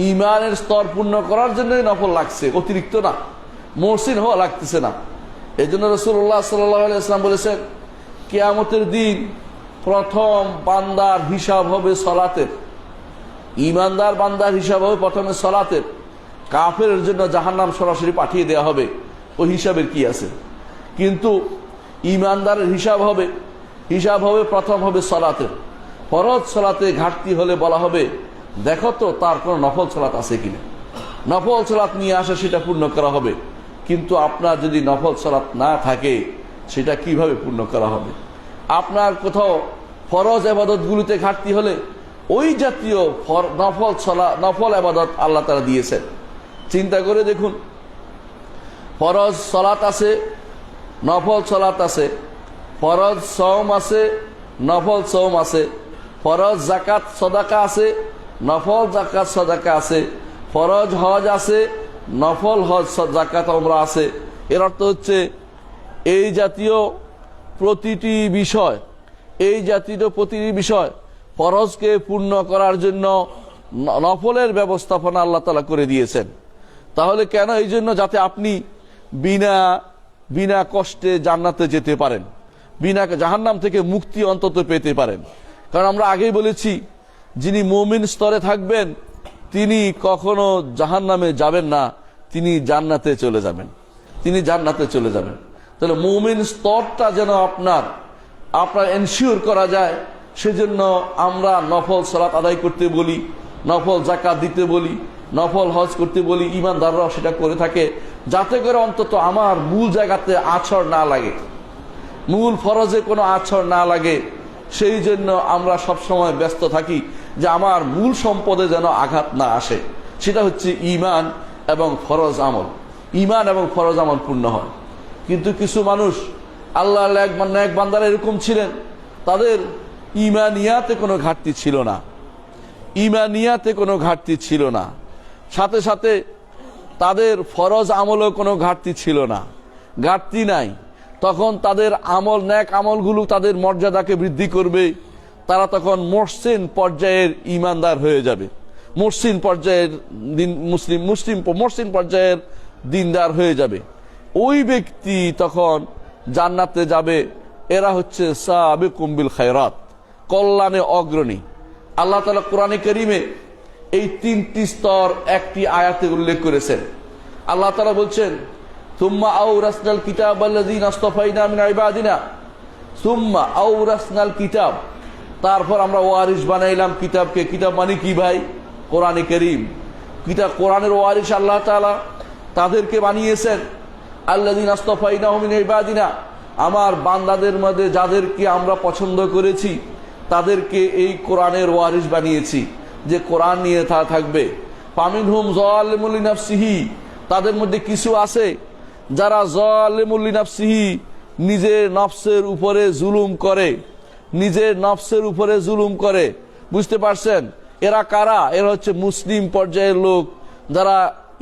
ঈমানের স্তর পূর্ণ করার জন্যই নফল লাগছে, অতিরিক্ত না, মুহসিন হওয়া লাগতেছে না। এই জন্য রাসূলুল্লাহ সাল্লাল্লাহু আলাইহি ওয়াসাল্লাম বলেছেন, কিয়ামতের দিন প্রথম বান্দার হিসাব হবে সালাতের। ঈমানদার বান্দার হিসাব হবে প্রথমে সালাতের। কাফেরের জন্য জাহান্নাম সরাসরি পাঠিয়ে দেওয়া হবে, ওই হিসাবের কি আছে? কিন্তু ঈমানদারের হিসাব হবে প্রথম হবে সালাতের। ফরজ সালাতে ঘাটতি হলে বলা হবে, দেখো তো তার কোনো নফল সালাত আছে কিনা, নফল সালাত নিয়ে আসে, সেটা পূর্ণ করা হবে। কিন্তু আপনার যদি নফল সালাত না থাকে, সেটা কিভাবে পূর্ণ করা হবে? আপনার কোথাও ফরজ ইবাদতগুলোতে ঘাটতি হলে ওই জাতীয় নফল ইবাদত আল্লাহ তাআলা দিয়েছেন। চিন্তা করে দেখুন, ফরজ সালাত আছে, নফল সালাত আছে, ফরজ সওম আছে, নফল সওম আছে, ফরজ যাকাত সাদাকা আছে, নফল যাকাত সাদাকা আছে, ফরজ হজ আছে, নফল হজ যাকাত ওমরা আছে। এর অর্থ হচ্ছে এই জাতীয় প্রতিটি বিষয় ফরজকে পূর্ণ করার জন্য নফলের ব্যবস্থাপনা আল্লাহ তাআলা করে দিয়েছেন। তাহলে কেন? এই জন্য যাতে আপনি বিনা কষ্টে জান্নাতে যেতে পারেন, বিনা জাহান্নাম থেকে মুক্তি অন্তত পেতে পারেন। কারণ আমরা আগেই বলেছি, যিনি মুমিন স্তরে থাকবেন তিনি কখনো জাহান্নামে যাবেন না, তিনি জান্নাতে চলে যাবেন, তিনি জান্নাতে চলে যাবেন। তাহলে মুমিন স্তরটা যেন আপনার এনশিওর করা যায়, সেজন্য আমরা নফল সালাত আদায় করতে বলি, নফল যাকাত দিতে বলি, নফল হজ করতে বলি। ঈমানদাররাও সেটা করে থাকে, যাতে করে অন্তত আমার মূল জায়গাতে আছর না লাগে, মূল ফরজে কোনো আছর না লাগে। সেই জন্য আমরা সবসময় ব্যস্ত থাকি যে আমার মূল সম্পদে যেন আঘাত না আসে। সেটা হচ্ছে ঈমান এবং ফরজ আমল, ঈমান এবং ফরজ আমল পূর্ণ হয়। কিন্তু কিছু মানুষ, আল্লাহ নেক বান্দারা এরকম ছিলেন, তাদের ঈমানিয়াতে কোনো ঘাটতি ছিল না, ঈমানিয়াতে কোনো ঘাটতি ছিল না, সাথে সাথে তাদের ফরজ আমলেও কোনো ঘাটতি ছিল না, ঘাটতি নাই। তখন তাদের আমল, নেক আমলগুলো তাদের মর্যাদাকে বৃদ্ধি করবে। তারা তখন মুহসিন পর্যায়ের ঈমানদার হয়ে যাবে, মুহসিন পর্যায়ের মুহসিন পর্যায়ের দিনদার হয়ে যাবে। ওই ব্যক্তি তখন জান্নাতে যাবে। এরা হচ্ছে সাবিকুম বিল খায়রাত, কল্যাণে অগ্রণী। আল্লাহ তাআলা কোরআনে কারীমে এই 3টি স্তর একটি আয়াতে উল্লেখ করেছেন। আল্লাহ তাআলা বলছেন, সুম্মা আওরাসনাল কিতাব আল্লাযীনা ইসতাফাইনা মিন ইবাদিনা, সুম্মা আওরাসনাল কিতাব, তারপর আমরা ওয়ারিস বানাইলাম কিতাবকে। কিতাব মানে কি ভাই? কোরআনে কারীম। কিতাব, কোরআনের ওয়ারিস আল্লাহ তাআলা তাদেরকে বানিয়েছেন। আল্লাযীনা ইসতাফাইনা মিন ইবাদিনা, আমার বান্দাদের মধ্যে যাদেরকে আমরা পছন্দ করেছি তাদেরকে এই কোরআনের ওয়ারিস বানিয়েছি, যে কোরআন নিয়ে তারা থাকবে। ফামিনহুম যালিমুল লিনাফসিহি, তাদের মধ্যে কিছু আছে যারা যালিমুল লিনাফসিহি, নিজের নফসের উপরে জুলুম করে, নিজের নফসের উপরে জুলুম করে। বুঝতে পারছেন? এরা কারা? এরা হচ্ছে মুসলিম পর্যায়ের লোক, যারা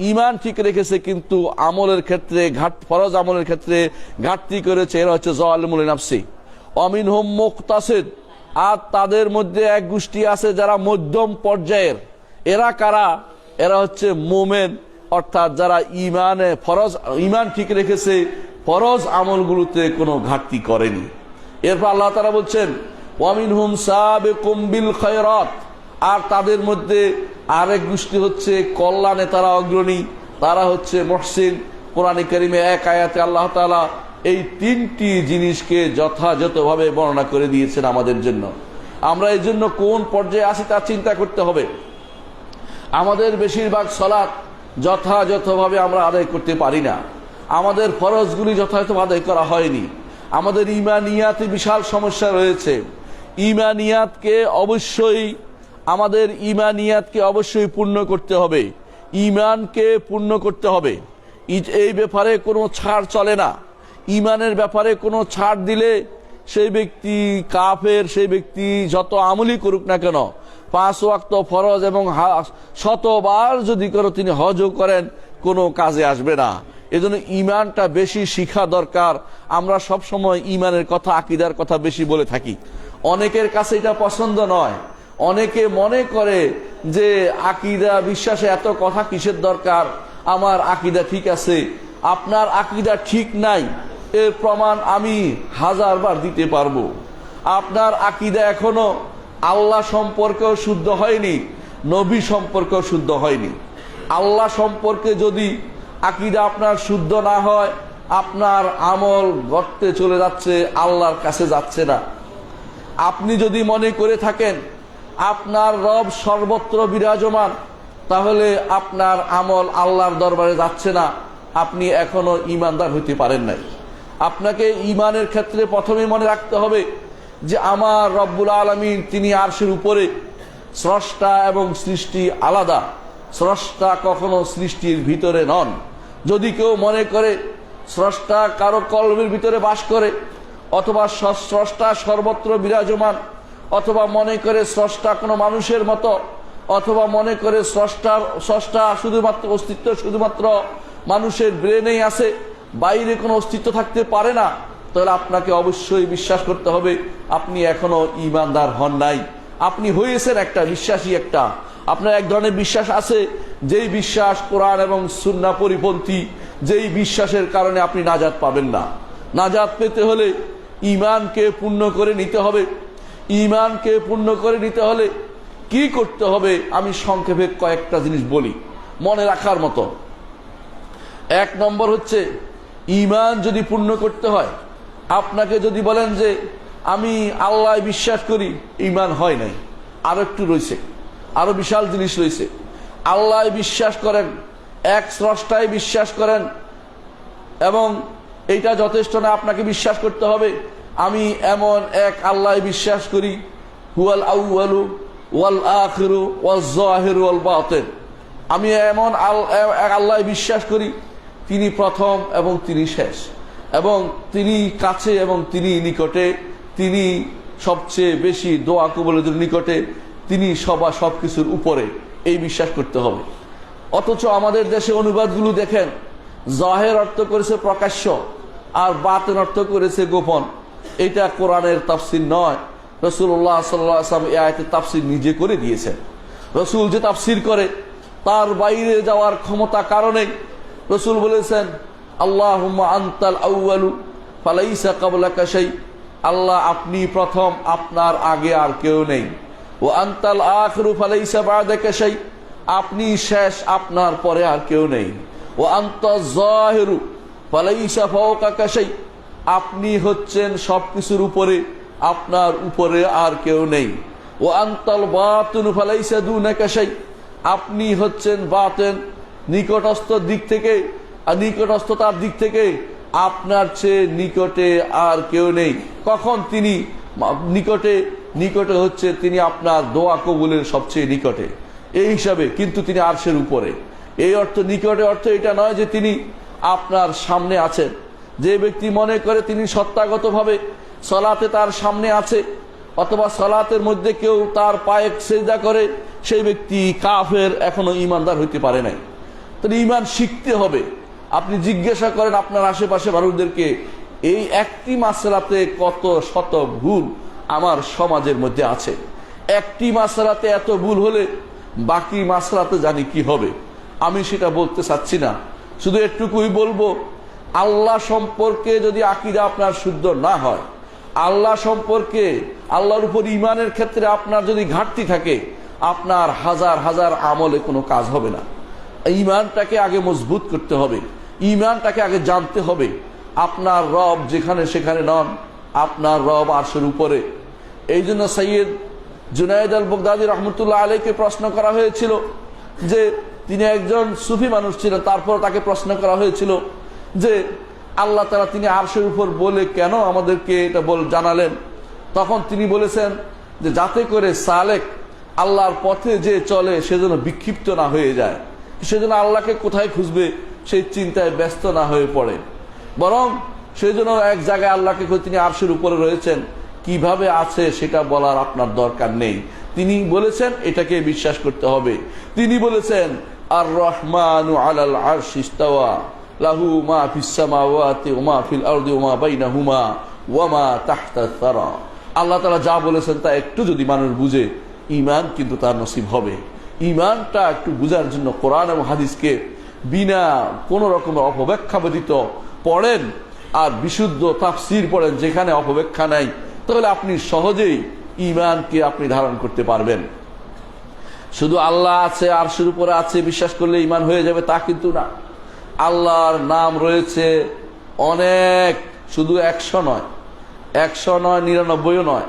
ইমান ঠিক রেখেছে কিন্তু আমলের ক্ষেত্রে ফরজ আমলের ক্ষেত্রে ঘাটতি করেছে, এরা হচ্ছে যালিমুল নাফসি। অমিনহুম মুকতাসিদ, আর তাদের মধ্যে এক গোষ্ঠী আছে যারা মধ্যম পর্যায়ের। এরা কারা? এরা হচ্ছে মুমিন, অর্থাৎ যারা ইমান ঠিক রেখেছে, ফরজ আমলগুলোতে কোনো ঘাটতি করেনি। এরপর আল্লাহ তাআলা বলছেন ওয়ামিনহুম সাবিকুম বিল খায়রাত, আর তাদের মধ্যে আরেক গোষ্ঠী হচ্ছে কল্যাণে তারা অগ্রণী, তারা হচ্ছে মুহসিন। কোরআনে কারিমে এক আয়াতে আল্লাহ তাআলা এই তিনটি জিনিসকে যথাযথভাবে বর্ণনা করে দিয়েছেন আমাদের জন্য। আমরা এই জন্য কোন পর্যায়ে আছি তা চিন্তা করতে হবে। আমাদের বেশিরভাগ সালাত যথাযথভাবে আমরা আদায় করতে পারি না, আমাদের ফরজগুলি যথাযথভাবে আদায় করা হয়নি, আমাদের ইমানিয়াতে বিশাল সমস্যা রয়েছে। আমাদের ইমানিয়াতকে অবশ্যই পূর্ণ করতে হবে, ইমানকে পূর্ণ করতে হবে। এই ব্যাপারে কোনো ছাড় চলে না। ইমানের ব্যাপারে কোনো ছাড় দিলে সেই ব্যক্তি কাফের, সেই ব্যক্তি যত আমলই করুক না কেন, 5 ওয়াক্ত ফরজ এবং শতবার যদি করো তিনি হজও করেন, কোনো কাজে আসবে না। এজন্য ইমানটা বেশি শিখা দরকার। আমরা সব সময় ইমানের কথা, আকীদার কথা বেশি বলে থাকি। অনেকের কাছে এটা পছন্দ নয়। অনেকে মনে করে যে আকীদা বিশ্বাসে এত কথা কিসের দরকার, আমার আকীদা ঠিক আছে। আপনার আকীদা ঠিক নাই এর প্রমাণ আমি 1000 বার দিতে পারবো। আপনার আকীদা এখনো আল্লাহ সম্পর্কেও শুদ্ধ হয়নি, নবী সম্পর্কেও শুদ্ধ হয়নি। আল্লাহ সম্পর্কে যদি আকীদা আপনার শুদ্ধ না হয়, আপনার আমল গর্তে চলে যাচ্ছে, আল্লাহর কাছে যাচ্ছে না। আপনি যদি মনে করে থাকেন আপনার রব সর্বত্র বিরাজমান, তাহলে আপনার আমল আল্লাহর দরবারে যাচ্ছে না, আপনি এখনো ঈমানদার হইতে পারেন নাই। আপনাকে ঈমানের ক্ষেত্রে প্রথমে মনে রাখতে হবে যে আমার রব্বুল আলামিন তিনি আরশের উপরে, স্রষ্টা এবং সৃষ্টি আলাদা। স্রষ্টা কখনো সৃষ্টির ভিতরে নন। যদি কেউ মনে করে স্রষ্টা কারো কলবের ভিতরে বাস করে, অথবা স্রষ্টা সর্বত্র বিরাজমান, অথবা মনে করে স্রষ্টা কোনো মানুষের মতো, অথবা মনে করে স্রষ্টা শুধুমাত্র অস্তিত্ব শুধুমাত্র মানুষের ব্রেনেই আছে, বাইরে কোনো অস্তিত্ব থাকতে পারে না, তাহলে আপনাকে অবশ্যই বিশ্বাস করতে হবে আপনি এখনো ঈমানদার হন নাই। আপনি হয়েছেন একটা বিশ্বাসী, আপনার এক ধরনের বিশ্বাস আছে, যেই বিশ্বাস কোরআন এবং সুন্নাহ পরিপন্থী, যেই বিশ্বাসের কারণে আপনি নাজাত পাবেন না। নাজাত পেতে হলে ঈমানকে পূর্ণ করে নিতে হবে। ঈমানকে পূর্ণ করে নিতে হলে কি করতে হবে আমি সংক্ষেপে কয়েকটা জিনিস বলি মনে রাখার মতো। 1 নম্বর হচ্ছে, ঈমান যদি পূর্ণ করতে হয়, আপনাকে যদি বলেন যে আমি আল্লাহ বিশ্বাস করি, ঈমান হয় নাই, আরো একটু রয়েছে, আরো বিশাল জিনিস রয়েছে। আল্লাহ বিশ্বাস করেন, এক স্রষ্টায় বিশ্বাস করেন, এবং এইটা যথেষ্ট না, আপনাকে বিশ্বাস করতে হবে আমি এমন এক আল্লাহ বিশ্বাস করি, হুয়াল আউয়ালু ওয়াল আখিরু ওয়াল যাহিরু ওয়াল বাতিন। আমি এমন এক আল্লাহ বিশ্বাস করি, তিনি প্রথম এবং তিনি শেষ, এবং তিনি কাছে এবং তিনি নিকটে, তিনি সবচেয়ে বেশি দোয়া কবুলের নিকটে, তিনি সবকিছুর উপরে। এই বিশ্বাস করতে হবে। অথচ আমাদের দেশে অনুবাদগুলো দেখেন, জাহের অর্থ করেছে প্রকাশ্য, আর বাতিন অর্থ করেছে গোপন। এটা কোরআনের তাফসীর নয়। রাসূলুল্লাহ সাল্লাল্লাহু আলাইহি ওয়াসাল্লাম এই আয়াতের তাফসীর নিজে করে দিয়েছেন। রাসূল যে তাফসীর করে তার বাইরে যাওয়ার ক্ষমতা কারণে রাসূল বলেছেন, আল্লাহুম্মা আনতাল আউয়ালু ফালাইসা ক্বাবলাকা শাই, আল্লাহ আপনি প্রথম, আপনার আগে আর কেউ নেই। ওয়া আনতাল আখিরু ফালাইসা বা'দাকা শাই, আপনি শেষ, আপনার পরে আর কেউ নেই। ওয়া আনতাজ যাহিরু ফালাইসা ফাওকাকা শাই, আপনি হচ্ছেন সবকিছুর উপরে, আপনার উপরে আর কেউ নেই। ওয়া আনতাল বাতিনু ফালাইসা দুনাকা শাই, আপনি হচ্ছেন বাতিন, নিকটস্থতার দিক থেকে আপনার চেয়ে নিকটে আর কেউ নেই। কখন তিনি নিকটে হচ্ছে, তিনি আপনার দোয়া কবুলের সবচেয়ে নিকটে, এই হিসাবে, কিন্তু তিনি আরশের উপরে। এই অর্থ নিকটে অর্থ এটা নয় যে তিনি আপনার সামনে আছেন। যে ব্যক্তি মনে করে তিনি সত্তাগতভাবে সালাতে তার সামনে আছে, অথবা সালাতের মধ্যে কেউ তার পায়ে সিজদা করে, সেই ব্যক্তি কাফের, এখনো ঈমানদার হইতে পারে নাই। তাহলে ঈমান শিখতে হবে। আপনি জিজ্ঞাসা করেন আপনার আশেপাশে মানুষদেরকে, এই একটি মাসআলাতে কত শত ভুল আমার সমাজের মধ্যে আছে। একটি মাসআলাতে এত ভুল হলে বাকি মাসআলাতে জানি কি হবে। আমি সেটা বলতে চাচ্ছি না, শুধু এটুকুই বলবো, আল্লাহ সম্পর্কে যদি আকীদা আপনার শুদ্ধ না হয়, আল্লাহ সম্পর্কে, আল্লাহর উপর ঈমানের ক্ষেত্রে আপনার যদি ঘাটতি থাকে, আপনার হাজার হাজার আমলে কোনো কাজ হবে না। ঈমানটাকে আগে মজবুত করতে হবে, ঈমানটাকে আগে জানতে হবে। আপনার রব যেখানে সেখানে নন, আপনার রব আরশের উপরে। এই জন্য সৈয়দ জুনায়েদ আল বাগদাদী রহমতুল্লাহ আলাইকে প্রশ্ন করা হয়েছিল যে তিনি একজন সুফি মানুষ ছিলেন, তারপর তাকে প্রশ্ন করা হয়েছিল যে আল্লাহ তাআলা তিনি আরশের উপর বলে কেন আমাদেরকে এটা জানালেন। তখন তিনি বলেছেন যে যাতে করে সালেক আল্লাহর পথে যে চলে সেজন্য বিক্ষিপ্ত না হয়ে যায়, সেজন্য আল্লাহকে কোথায় খুঁজবে সেই চিন্তায় ব্যস্ত না হয়ে পড়ে, বরং সেজন্য এক জায়গায় আল্লাহকে তিনি আরশের উপরে রয়েছেন, কিভাবে আছে সেটা বলার আপনার দরকার নেই। তিনি বলেছেন এটাকে বিশ্বাস করতে হবে। তিনি বলেছেন আর রহমানু আলাল আরশি ইস্তাওয়া লাহু মা ফিস সামাওয়াতি ওয়া মা ফিল আরদি ওয়া মা বাইনাহুমা ওয়া মা তাহতা সারা। আল্লাহ তাআলা যা বলেছেন তা একটু যদি মানুষ বুঝে, ঈমান কিন্তু তার নসিব হবে। ঈমানটা একটু বুঝার জন্য কোরআন এবং হাদিসকে বিনা কোনো রকমের অপব্যাখ্যা ব্যতীত পড়েন আর বিশুদ্ধ তাফসীর পড়েন, যেখানে অপব্যাখ্যা নাই, তাহলে আপনি সহজেই ঈমানকে আপনি ধারণ করতে পারবেন। শুধু আল্লাহ আছে, আরশের উপরে আছে বিশ্বাস করলে ঈমান হয়ে যাবে তা কিন্তু না। আল্লাহর নাম রয়েছে অনেক, শুধু 100 নয়, 100 নয়, 99ও নয়।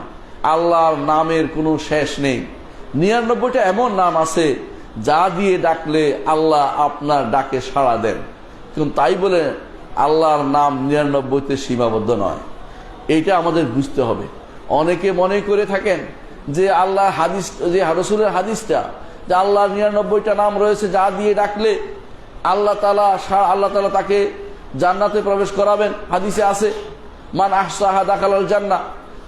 আল্লাহর নামের কোনো শেষ নেই। 99টা এমন নাম আছে যা দিয়ে ডাকলে আল্লাহ আপনার ডাকে সাড়া দেন। কিন্তু তাই বলে আল্লাহর নাম 99তে সীমাবদ্ধ নয়, এইটা আমাদের বুঝতে হবে। অনেকে মনে করে থাকেন যে আল্লাহ হাদিস, যে রাসূলের হাদিসটা যে আল্লাহর 99টা নাম রয়েছে যা দিয়ে ডাকলে আল্লাহ তাআলা তাকে জান্নাতে প্রবেশ করাবেন, হাদিসে আছে মান আহসাহা দাখালাল জান্নাহ।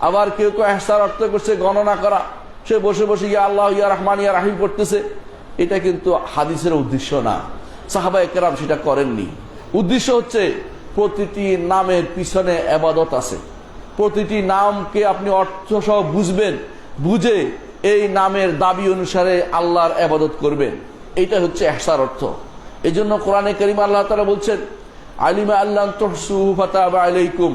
আবার কেউ কেউ ইহসার অর্থ করছে গণনা করা, সে বসে বসে ইয়া আল্লাহ ইয়া রহমান ইয়া রাহিম পড়তেছে। এটা কিন্তু হাদিসের উদ্দেশ্য না, সাহাবায়ে কেরাম সেটা করেননি। উদ্দেশ্য হচ্ছে প্রতিটি নামের পিছনে ইবাদত আছে, প্রতিটি নামকে আপনি অর্থ সহ বুঝবেন, বুঝে এই নামের দাবি অনুসারে আল্লাহর ইবাদত করবেন। এইটা হচ্ছে ইহসার অর্থ। এই জন্য কোরআনে কারীমে আল্লাহ তাআলা বলছেন আলিমা আল্লাহ তুহসুহু ফাতাবা আলাইকুম।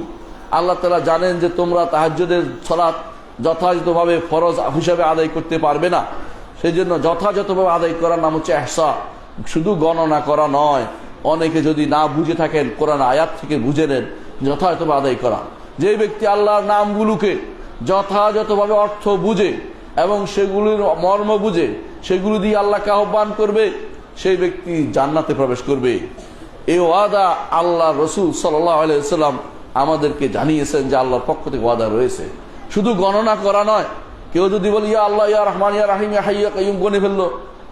আল্লাহ তাআলা জানেন যে তোমরা তাহাজ্জুদের সালাত যথাযথভাবে ফরজ হিসাবে আদায় করতে পারবে না, সেই জন্য যথাযথভাবে আদায় করার নাম হচ্ছে ইহসা, শুধু গণনা করা নয়। অনেকে যদি না বুঝে থাকেন কোরআন আয়াত থেকে বুঝে নেন যথাযথভাবে আদায় করা। যে ব্যক্তি আল্লাহর নামগুলোকে যথাযথভাবে অর্থ বুঝে এবং সেগুলির মর্ম বুঝে সেগুলো দিয়ে আল্লাহকে আহ্বান করবে, সেই ব্যক্তি জান্নাতে প্রবেশ করবে। এই ওয়াদা আল্লাহ রসুল সাল্লাল্লাহু আলাইহি ওয়াসাল্লাম আমাদেরকে জানিয়েছেন যে আল্লাহর পক্ষ থেকে ওয়াদা রয়েছে। শুধু গণনা করা নয়, কেউ যদি বলে ইয়া আল্লাহ ইয়া রহমান ইয়া রাহিম ইয়া হাইয়্যু ইয়া কাইয়্যুম গনে ফেললো,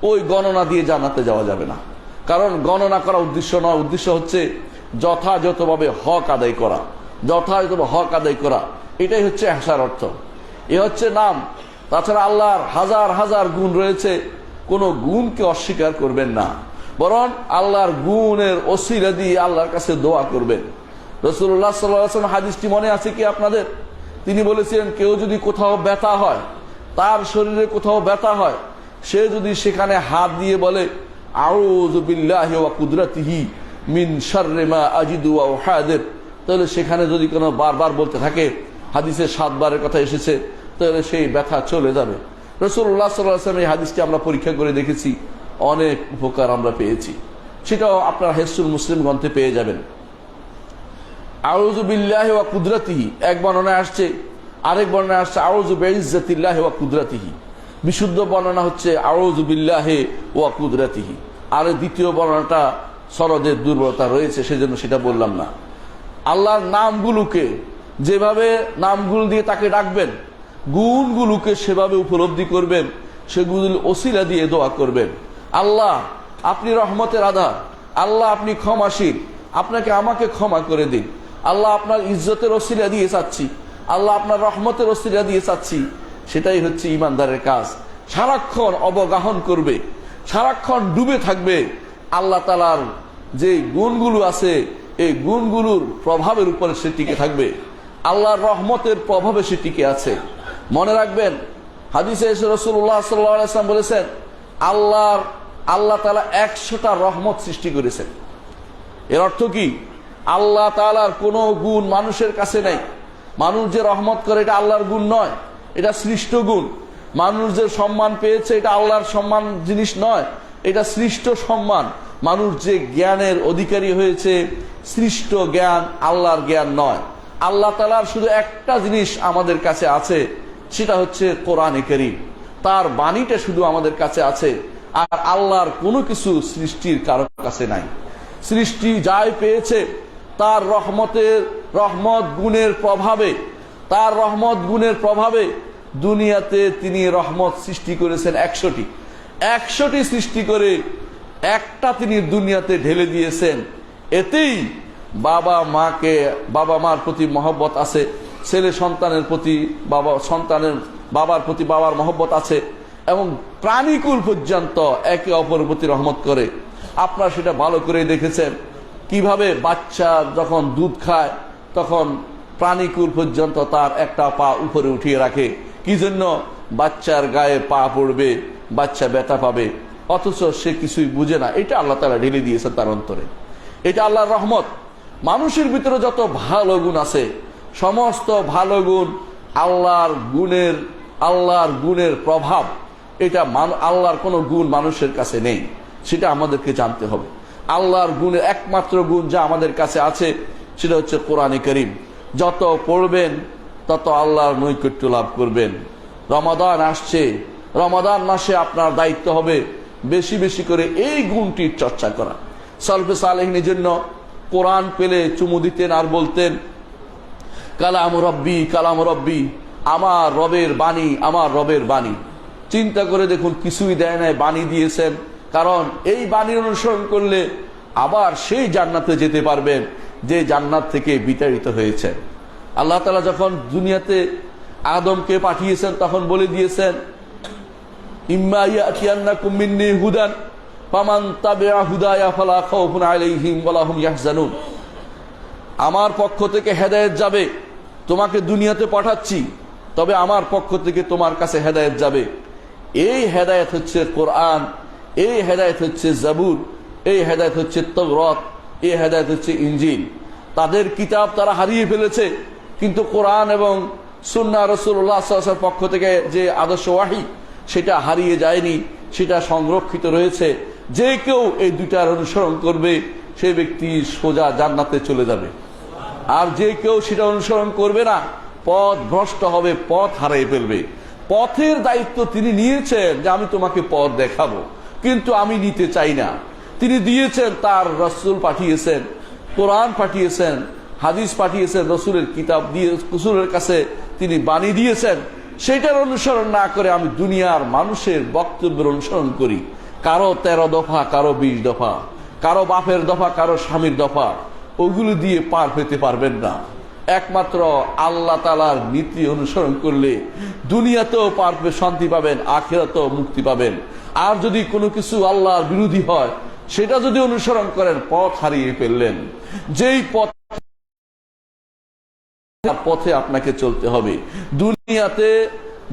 ওই গণনা দিয়ে জান্নাতে যাওয়া যাবে না। কারণ গণনা করা উদ্দেশ্য নয়, উদ্দেশ্য হচ্ছে যথাযথভাবে হক আদায় করা, যথাযথভাবে হক আদায় করা। এটাই হচ্ছে ইহসার অর্থ, এ হচ্ছে নাম। তাছাড়া আল্লাহর হাজার হাজার গুণ রয়েছে, কোনো গুণকে অস্বীকার করবেন না, বরং আল্লাহর গুণের ওসিলা দিয়ে আল্লাহর কাছে দোয়া করবেন। রাসূলুল্লাহ সাল্লাল্লাহু আলাইহি ওয়াসাল্লাম হাদিসটি মনে আছে কি আপনাদের? তিনি বলেছিলেন কেউ যদি কোথাও ব্যথা হয়, তার শরীরে কোথাও ব্যথা হয়, সে যদি সেখানে হাত দিয়ে বলে আউযু বিল্লাহি ওয়া কুদরাতিহি মিন শাররি মা আজিদু ওয়া উহাদির, তাহলে সেখানে যদি কোনো বারবার বলতে থাকে, হাদিসে 7 বারের কথা এসেছে, তাহলে সেই ব্যথা চলে যাবে। রাসূলুল্লাহ সাল্লাল্লাহু আলাইহি ওয়াসাল্লাম এই হাদিসটি আমরা পরীক্ষা করে দেখেছি, অনেক উপকার আমরা পেয়েছি। সেটাও আপনার হিসনুল মুসলিম গ্রন্থে পেয়ে যাবেন। আউযু বিল্লাহি ওয়া কুদরাতিহি এক বর্ণনায় আসছে, আরেক বর্ণনায় আসছে আউযু বিইজ্জাতিল্লাহি ওয়া কুদরাতিহি। বিশুদ্ধ বর্ণনা হচ্ছে আউযু বিল্লাহি ওয়া কুদরাতিহি, আর দ্বিতীয় বর্ণনাটা সনদের দুর্বলতা রয়েছে, সেজন্য সেটা বললাম না। আল্লাহর নামগুলোকে যেভাবে নামগুলো দিয়ে তাকে ডাকবেন, গুণগুলোকে সেভাবে উপলব্ধি করবেন, সেগুলো ওসিলা দিয়ে দোয়া করবেন। আল্লাহ আপনি রহমতের আধার, আল্লাহ আপনি ক্ষমাশীল, আপনাকে আমাকে ক্ষমা করে দিন। আল্লাহ আপনার ইজ্জতের ওসিলা দিয়ে চাচ্ছি, আল্লাহ আপনার রহমতের ওসিলা দিয়ে চাচ্ছি। সেটাই হচ্ছে ইমানদারের কাজ। সারাক্ষণ অবগাহন করবে, সারাক্ষণ ডুবে থাকবে আল্লাহ তাআলার যে গুণগুলো আছে এই গুণগুলোর প্রভাবের উপরে সে টিকে থাকবে, আল্লাহর রহমতের প্রভাবে সে টিকে আছে। মনে রাখবেন, হাদিসে এসে রাসূলুল্লাহ সাল্লাল্লাহু আলাইহি ওয়াসাল্লাম বলেছেন, আল্লাহ তাআলা 100টা রহমত সৃষ্টি করেছেন। এর অর্থ কি? আল্লাহ তাআলার কোনো গুণ মানুষের কাছে নাই। মানুষ যে রহমত করে এটা আল্লাহর গুণ নয়, এটা সৃষ্ট গুণ। মানুষ যে সম্মান পেয়েছে এটা আল্লাহর সম্মান জিনিস নয়, এটা সৃষ্ট সম্মান। মানুষ যে জ্ঞানের অধিকারী হয়েছে, সৃষ্ট জ্ঞান, আল্লাহর জ্ঞান নয়। আল্লাহ তাআলার শুধু একটা জিনিস আমাদের কাছে আছে, সেটা হচ্ছে কোরআনে কারীম। তার বাণীটা শুধু আমাদের কাছে আছে, আর আল্লাহর কোনো কিছু সৃষ্টির কারোর কাছে নাই। সৃষ্টি যাই পেয়েছে তার রহমত গুণের প্রভাবে, তার রহমত গুণের প্রভাবে দুনিয়াতে তিনি রহমত সৃষ্টি করেছেন 100টি সৃষ্টি করে একটা তিনি দুনিয়াতে ঢেলে দিয়েছেন। এতেই বাবা মার প্রতি মহব্বত আছে, ছেলে সন্তানের প্রতি বাবার প্রতি বাবার মহব্বত আছে, এবং প্রাণীকুল পর্যন্ত একে অপরের প্রতি রহমত করে। আপনারা সেটা ভালো করে দেখেছেন, কিভাবে বাচ্চা যখন দুধ খায় তখন প্রাণীকুল পর্যন্ত তার একটা পা উপরে উঠিয়ে রাখে। কি জন্য? বাচ্চার গায়ে পা পড়বে, বাচ্চা ব্যথা পাবে, অথচ সে কিছুই বুঝে না। এটা আল্লাহ তাআলা ঢেলে দিয়েছে তার অন্তরে। এটা আল্লাহর রহমত। মানুষের ভিতরে যত ভালো গুণ আছে, সমস্ত ভালো গুণ আল্লাহর গুণের প্রভাব। এটা আল্লাহর কোনো গুণ মানুষের কাছে নেই, সেটা আমাদেরকে জানতে হবে। আল্লাহর গুণের একমাত্র গুণ যা আমাদের কাছে আছে সেটা হচ্ছে কোরআনে কারীম। যত পড়বেন তত আল্লাহর নৈকট্য লাভ করবেন। রমাদান আসছে, রমাদান মাসে আপনার দায়িত্ব হবে বেশি বেশি করে এই গুণটির চর্চা করা। সালফে সালেহিনের জন্য কোরআন পেলে চুমু দিতেন আর বলতেন, কালাম রব্বি, আমার রবের বাণী, আমার রবের বাণী। চিন্তা করে দেখুন, কিছুই দেয় নাই, বাণী দিয়েছেন। কারণ এই বাণীর অনুসরণ করলে আবার সেই জান্নাতে যেতে পারবেন যে জান্নাত থেকে বিতাড়িত হয়েছে। আল্লাহ তাআলা যখন দুনিয়াতে আদমকে পাঠিয়েছেন তখন বলে দিয়েছেন, ইম্মা ইয়াতিয়ান্নাকুম মিন্নী হুদান ফামান তাবিআ হুদায়া ফালা খাউফুন আলাইহিম ওয়ালা হুম ইয়াহজানুন। আমার পক্ষ থেকে হেদায়েত যাবে, তোমাকে দুনিয়াতে পাঠাচ্ছি, তবে আমার পক্ষ থেকে তোমার কাছে হেদায়েত যাবে। এই হেদায়েত হচ্ছে কোরআন, এই হেদায়েত হচ্ছে জাবুর, এই হেদায়েত হচ্ছে তাওরাত, এই হেদায়েত হচ্ছে ইনজিল। তাদের কিতাব তারা হারিয়ে ফেলেছে, কিন্তু কোরআন এবং সুন্নাহ রাসূলুল্লাহ সাল্লাল্লাহু আলাইহি ওয়াসাল্লামের পক্ষ থেকে যে আদর্শ ওয়াহী, সেটা হারিয়ে যায়নি, সেটা সংরক্ষিত রয়েছে। যে কেউ এই দুইটার অনুসরণ করবে সেই ব্যক্তি সোজা জান্নাতে চলে যাবে। আর যে কেউ সেটা অনুসরণ করবে না, পথ ভ্রষ্ট হবে, পথ হারিয়ে ফেলবে। পথের দায়িত্ব তিনি নিয়েছেন যে আমি তোমাকে পথ দেখাবো, কিন্তু আমি নিতে চাই না। তিনি দিয়েছেন, তার রাসূল পাঠিয়েছেন, কোরআন পাঠিয়েছেন, হাদিস পাঠিয়েছেন, রাসূলের কিতাব দিয়ে রাসূলের কাছে তিনি বাণী দিয়েছেন। সেটার অনুসরণ না করে আমি দুনিয়ার মানুষের বক্তব্যের অনুসরণ করি। কারো 13 দফা, কারো 20 দফা, কারো বাপের দফা, কারো স্বামীর দফা, ওগুলো দিয়ে পার পেতে পারবেন না। একমাত্র আল্লাহ তাআলার নীতি অনুসরণ করলে দুনিয়াতেও পারবে, শান্তি পাবেন, আখিরাতেও মুক্তি পাবেন। আর যদি কোনো কিছু আল্লাহর বিরোধী হয়, সেটা যদি অনুসরণ করেন, পথ হারিয়ে ফেললেন। যেই পথে আপনাকে চলতে হবে। দুনিয়াতে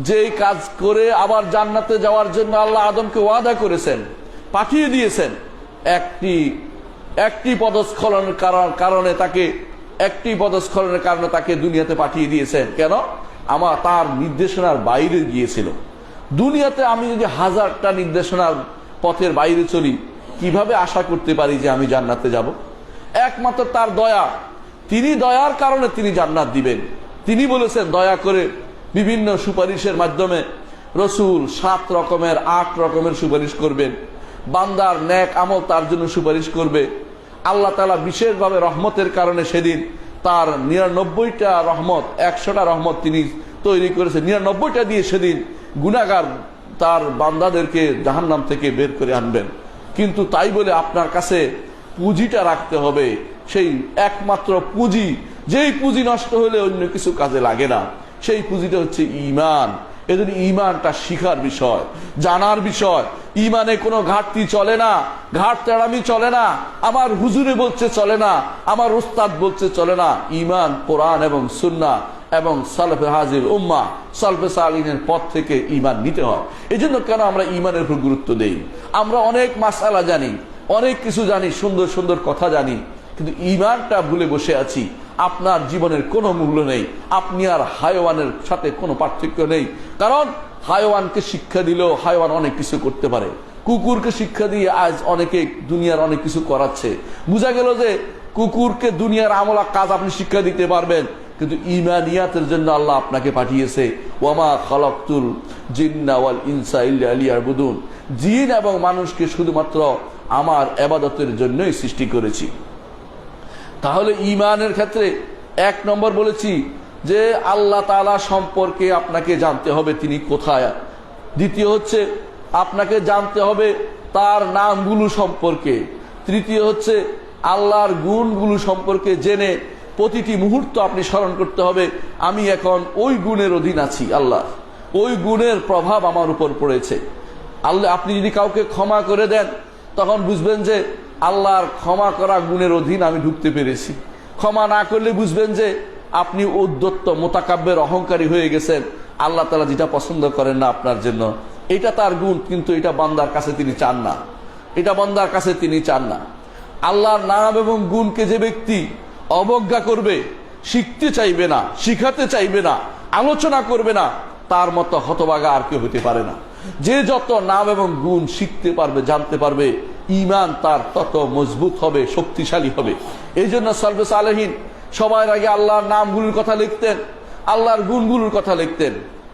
যেই কাজ করে আবার জান্নাতে যাওয়ার জন্য আল্লাহ আদমকে ওয়াদা করেছেন, পাঠিয়ে দিয়েছেন। একটি পদস্খলনের কারণে তাকে দুনিয়াতে পাঠিয়ে দিয়েছেন। কেন? তার নির্দেশনার বাইরে গিয়েছিল। দুনিয়াতে আমি যদি 1000টা নির্দেশনার পথের বাইরে চলি, কিভাবে আশা করতে পারি যে আমি জান্নাতে যাব? একমাত্র তার দয়া, তিনি দয়ার কারণে তিনি জান্নাত দিবেন। তিনি বলেছেন, দয়া করে বিভিন্ন সুপারিশের মাধ্যমে রাসূল 8 রকমের সুপারিশ করবেন। বান্দার নেক আমল তার জন্য সুপারিশ করবে। আল্লাহ তাআলা বিশেষভাবে রহমতের কারণে সেদিন তার 99টা রহমত, 100টা রহমত তিনি তৈরি করেছেন। 99টা দিয়ে সেদিন গুনাহগার তার বান্দাদেরকে জাহান্নাম থেকে বের করে আনবেন। কিন্তু তাই বলে আপনার কাছে পুঁজিটা রাখতে হবে, সেই একমাত্র পুঁজি, যেই পুঁজি নষ্ট হলে অন্য কিছু কাজে লাগে না, সেই পুঁজিটা হচ্ছে ঈমান। এজন্য ঈমানটা শিখার বিষয়, জানার বিষয়। ঈমানে কোনো ঘাটতি চলে না, ঘাট তেড়ামি চলে না, আমার হুজুরে বলছে চলে না, আমার উস্তাদ বলছে চলে না। ঈমান কোরআন এবং সুন্নাহ এবং সালফে হাজির উম্মাহ সালফে সালিহিনের পথ থেকে ঈমান নিতে হয়। এজন্য কেন আমরা ঈমানের উপর গুরুত্ব দেই? আমরা অনেক মাসআলা জানি, অনেক কিছু জানি, সুন্দর সুন্দর কথা জানি, কিন্তু ঈমানটা ভুলে বসে আছি। আপনার জীবনের কোনো মূল্য নেই, আপনি আর হায়ওয়ানের সাথে কোনো পার্থক্য নেই। কারণ হায়ওয়ানকে শিক্ষা দিলেও হায়ওয়ান অনেক কিছু করতে পারে। কুকুরকে শিক্ষা দিয়ে আজ অনেকে দুনিয়ার অনেক কিছু করাচ্ছে। বোঝা গেল যে কুকুরকে দুনিয়ার আমলা কাজ আপনি শিক্ষা দিতে পারবেন, কিন্তু ঈমানিয়াতের জন্য আল্লাহ আপনাকে পাঠিয়েছে। ওয়ামা খালাকতুল জিন্না ওয়াল ইনসা ইল্লা লিয়াবুদুন, জিন এবং মানুষকে শুধুমাত্র আমার ইবাদতের জন্যই সৃষ্টি করেছি। তাহলে ঈমানের ক্ষেত্রে 1 নম্বর বলেছি যে আল্লাহ তাআলা সম্পর্কে আপনাকে জানতে হবে তিনি কোথায়। দ্বিতীয় হচ্ছে আপনাকে জানতে হবে তার নামগুলো সম্পর্কে। তৃতীয় হচ্ছে আল্লাহর গুণগুলো সম্পর্কে জেনে প্রতিটি মুহূর্ত আপনি স্মরণ করতে হবে আমি এখন ওই গুণের অধীন আছি, আল্লাহ ওই গুণের প্রভাব আমার উপর পড়েছে। আল্লাহ আপনি যদি কাউকে ক্ষমা করে দেন তখন বুঝবেন যে আল্লাহর ক্ষমা করা গুণের অধীন আমি ঢুকতে পেরেছি। ক্ষমা না করলে বুঝবেন যে আপনি উদ্যত্ত মোতাকাব্বের অহংকারী হয়ে গেছেন। আল্লাহ তাআলা যেটা পছন্দ করেন না আপনার জন্য, এটা তার গুণ, কিন্তু এটা বান্দার কাছে তিনি চান না, এটা বান্দার কাছে তিনি চান না। আল্লাহর নাম এবং গুণকে যে ব্যক্তি অবজ্ঞা করবে, শিখতে চাইবে না, শিখাতে চাইবে না, আলোচনা করবে না, তার মতো হতভাগা আর কেউ হতে পারে না। যে যত নাম এবং গুণ শিখতে পারবে, জানতে পারবে, ঈমান তার তত মজবুত হবে, শক্তিশালী হবে। এই জন্য সালফে সালেহিন সবার আগে আল্লাহর নামগুলোর কথা লিখতেন, আল্লাহর গুণগুলোর কথা লিখতেন।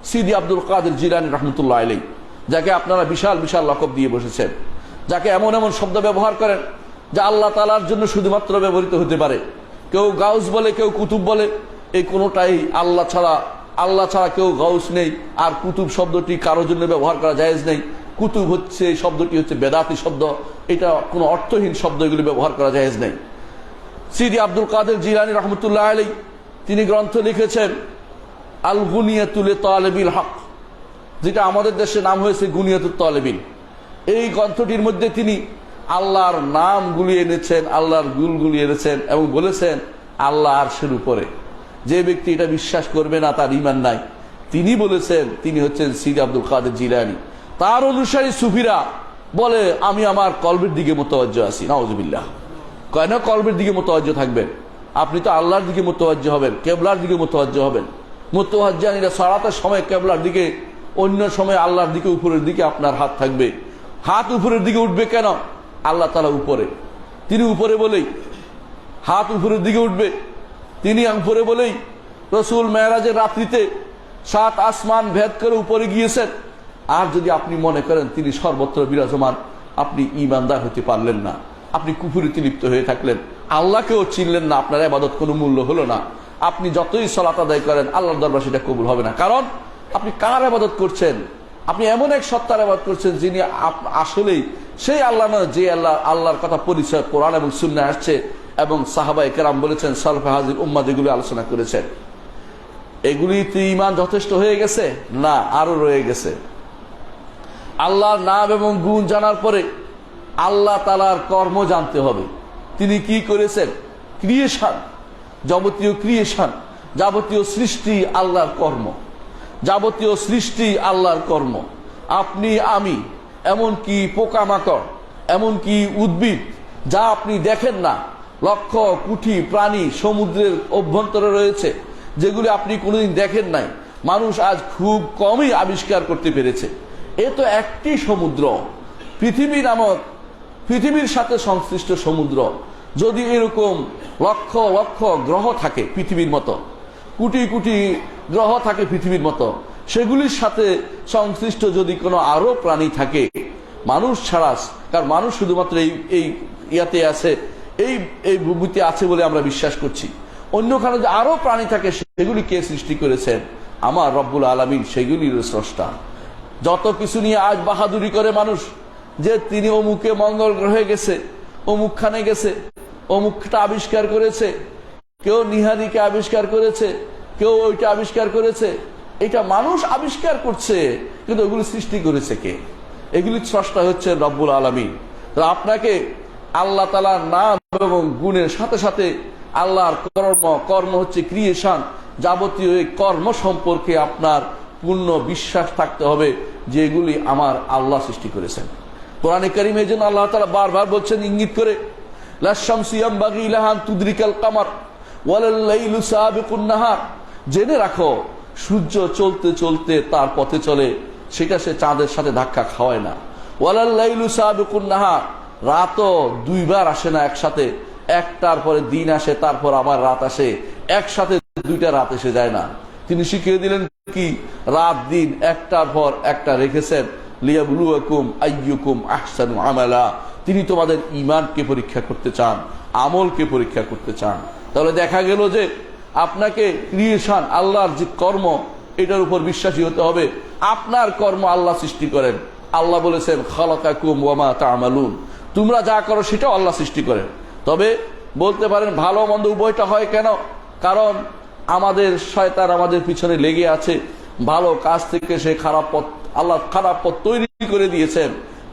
সিদি আব্দুল কাদের জিলানী রহমতুল্লাহ আলাইহি, যাকে আপনারা বিশাল বিশাল লকব দিয়ে বসেছেন, যাকে এমন এমন শব্দ ব্যবহার করেন যা আল্লাহ তাআলার জন্য শুধুমাত্র ব্যবহৃত হতে পারে। কেউ গাউস বলে, কেউ কুতুব বলে, এই কোনোটাই আল্লাহ ছাড়া কেউ গাউস নেই। আর কুতুব শব্দটি কারোর জন্য ব্যবহার করা জায়েজ নেই। কুতুব হচ্ছে, শব্দটি হচ্ছে বেদাতি শব্দ, এটা কোনো অর্থহীন শব্দ, এগুলি ব্যবহার করা জায়েজ নেই। সিদি আব্দুল কাদের জিলানী রহমতুল্লাহ আলাইহি তিনি গ্রন্থ লিখেছেন আল গুনিয়াতুল তালেবিল হক, যেটা আমাদের দেশে নাম হয়েছে গুনিয়াতুত তালেবিন। এই গ্রন্থটির মধ্যে তিনি আল্লাহর নামগুলি এনেছেন, আল্লাহর গুণগুলি এনেছেন এবং বলেছেন আল্লাহ আরশের উপরে। যে ব্যক্তি এটা বিশ্বাস করবে না তার ঈমান নাই। তিনি বলেছেন, তিনি হচ্ছেন সিদি আব্দুল কাদের জিলানী। তার অনুসারী সুফিরা বলে আমি আমার কলবের দিকে মুতাওয়াজ্জহ আছি। নাউজুবিল্লাহ। কেন কলবের দিকে মুতাওয়াজ্জহ থাকবেন? আপনি তো আল্লাহর দিকে মুতাওয়াজ্জহ হবেন, কেবলার দিকে মুতাওয়াজ্জহ হবেন। মুতাওয়াজ্জিহানিরা সালাতের সময় কেবলার দিকে, অন্য সময় আল্লাহর দিকে, উপরের দিকে আপনার হাত থাকবে। হাত উপরের দিকে উঠবে কেন? আল্লাহ তাআলা উপরে, তিনি উপরে বলেই হাত উপরের দিকে উঠবে। তিনি উপরে বলেই রাসূল মেরাজের রাত্রিতে 7 আসমান ভেদ করে উপরে গিয়েছেন। আর যদি আপনি মনে করেন তিনি সর্বত্র বিরাজমান, আপনি ঈমানদার হতে পারলেন না, আপনি কুফরিতে লিপ্ত হয়ে থাকলেন, আল্লাহকেও চিনলেন না, আপনার ইবাদত কোনো মূল্য হলো না। আপনি যতই সালাত আদায় করেন আল্লাহর দরবারে সেটা কবুল হবে না। কারণ আপনি কার ইবাদত করছেন? আপনি এমন এক সত্তার ইবাদত করছেন যিনি আসলেই সেই আল্লাহ নয় যে আল্লাহর কথা পরিচয় কোরআন এবং সুন্নাহ আসছে এবং সাহাবায়ে কেরাম বলেছেন, সালফে হাজির উম্মাহ যেগুলি আলোচনা করেছেন। এগুলিতে ঈমান যথেষ্ট হয়ে গেছে? না, আরো রয়ে গেছে। আল্লাহর নাম এবং গুণ জানার পরে আল্লাহ তাআলার কর্ম জানতে হবে। তিনি কি করেছেন? ক্রিয়েশন, যাবতীয় ক্রিয়েশন, যাবতীয় সৃষ্টি আল্লাহর কর্ম, যাবতীয় সৃষ্টি আল্লাহর কর্ম। আপনি, আমি, এমনকি পোকামাকড়, এমনকি উদ্ভিদ যা আপনি দেখেন না, লক্ষ কোটি প্রাণী সমুদ্রের অভ্যন্তরে রয়েছে যেগুলি আপনি কোনোদিন দেখেন নাই, মানুষ আজ খুব কমই আবিষ্কার করতে পেরেছে। এ তো একটি সমুদ্র, পৃথিবী নামক, পৃথিবীর সাথে সংশ্লিষ্ট সমুদ্র। যদি এরকম লক্ষ লক্ষ গ্রহ থাকে পৃথিবীর মতো, কোটি কোটি গ্রহ থাকে পৃথিবীর মতো, সেগুলির সাথে সংশ্লিষ্ট যদি কোনো আরো প্রাণী থাকে মানুষ ছাড়া, কারণ মানুষ শুধুমাত্র এই ইয়াতে আছে, এই ভূমিতে আছে বলে আমরা বিশ্বাস করছি। অন্যখানে যে আরো প্রাণী থাকে সেগুলি কে সৃষ্টি করেছেন? আমার রব্বুল আলামিন, সেগুলির স্রষ্টা। যত কিছু নিয়ে আজ বাহাদুরি করে মানুষ যে তিনি অমুকে মঙ্গল গ্রহে গেছে, অমুকখানে গেছে, অমুকটা আবিষ্কার করেছে, কেউ নিহারিকে আবিষ্কার করেছে, কেউ ওইটা আবিষ্কার করেছে। এটা মানুষ আবিষ্কার করছে, কিন্তু এগুলি সৃষ্টি করেছে কে? এগুলি স্রষ্টা হচ্ছে রব্বুল আলামিন। তো আপনাকে আল্লাহ তাআলার নাম এবং গুণের সাথে সাথে আল্লাহর কর্ম হচ্ছে ক্রিয়েশন, যাবতীয় এই কর্ম সম্পর্কে আপনার পূর্ণ বিশ্বাস থাকতে হবে যে এগুলি আমার আল্লাহ সৃষ্টি করেছেন। কোরআনে কারীমে যেন আল্লাহ তাআলা বারবার বলছেন ইঙ্গিত করে, লা শামসু ইয়ামবাগি লাহা আন তুদরিকাল কামার ওয়ালাল লাইলু সাবিকুন নাহার। জেনে রাখো, সূর্য চলতে চলতে তার পথে চলে, সেটা সে চাঁদের সাথে ধাক্কা খাওয়ায় না। ওয়ালাল লাইলু সাবিকুন নাহার, রাতও দুইবার আসে না একসাথে, একটার পরে দিন আসে, তারপর আবার রাত আসে, একসাথে দুইটা রাত এসে যায় না। তিনি শিখিয়ে দিলেন কি, রাত দিন একটার পর একটা রেখেছেন, লিয়াবলুয়াকুম আইয়ুকুম আহসানু আমালা। তিনি তোমাদের ঈমানকে পরীক্ষা করতে চান, আমলকে পরীক্ষা করতে চান। তাহলে দেখা গেল যে আপনাকে ক্রিয়েশন, আল্লাহর যে কর্ম, এটার উপর বিশ্বাসী হতে হবে। আপনার কর্ম আল্লাহ সৃষ্টি করেন। আল্লাহ বলেছেন খালাকাকুম ওয়া মা তা'মালুন, তোমরা যা করো সেটাও আল্লাহ সৃষ্টি করেন। তবে বলতে পারেন ভালো মন্দ উভয়টা হয় কেন? কারণ আমাদের শয়তান আমাদের পিছনে লেগে আছে। ভালো কাজ থেকে সে খারাপ পথ, আল্লাহ খারাপ পথ তৈরি করে দিয়েছেন।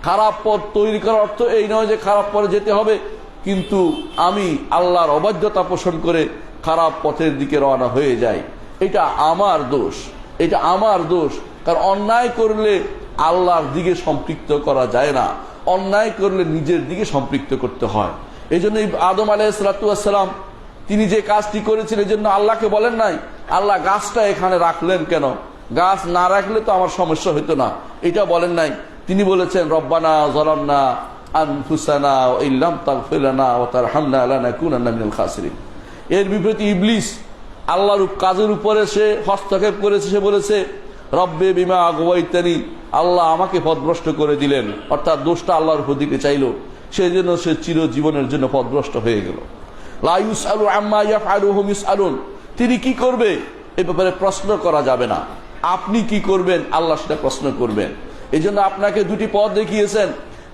খারাপ পথ তৈরি করার অর্থ এই নয় যে খারাপ পথে যেতে হবে, কিন্তু আমি আল্লাহর অবাধ্যতা পোষণ করে খারাপ পথের দিকে রওনা হয়ে যাই। এটা আমার দোষ, এটা আমার দোষ। কারণ অন্যায় করলে আল্লাহর দিকে সম্পৃক্ত করা যায় না, অন্যায় করলে নিজের দিকে সম্পৃক্ত করতে হয়। এই জন্য আদম আলাইহিস সালাম তিনি যে কাজটি করেছিলেন, এই জন্য আল্লাহকে বলেন নাই আল্লাহ গাছটা এখানে রাখলেন কেন, গাছ না রাখলে তো আমার সমস্যা হইতো না, এটা বলেন নাই। তিনি বলেছেন রব্বানা যালামনা আনফুসানা ওয়া ইল্লাম তাগফির লানা ওয়া তারহামনা লানাকুনান্না মিনাল খাসিরিন। এর বিপরীতে ইবলিস আল্লাহর কাজের উপরে সে হস্তক্ষেপ করেছে। সে বলেছে রব্বে বিমা আগওয়াইতানি, আল্লাহ আমাকে পথভ্রষ্ট করে দিলেন, অর্থাৎ দোষটা আল্লাহর উপর দিতে চাইলো। সেই জন্য সে চিরজীবনের জন্য পথভ্রষ্ট হয়ে গেল। লা ইউসআলু আম্মা ইয়াফআলু হুম ইউসআলুন, তিনি কি করবে এ ব্যাপারে প্রশ্ন করা যাবে না। আপনি কি করবেন আল্লাহ সেটা প্রশ্ন করবেন। এই জন্য আপনাকে দুটি পথ দেখিয়েছেন,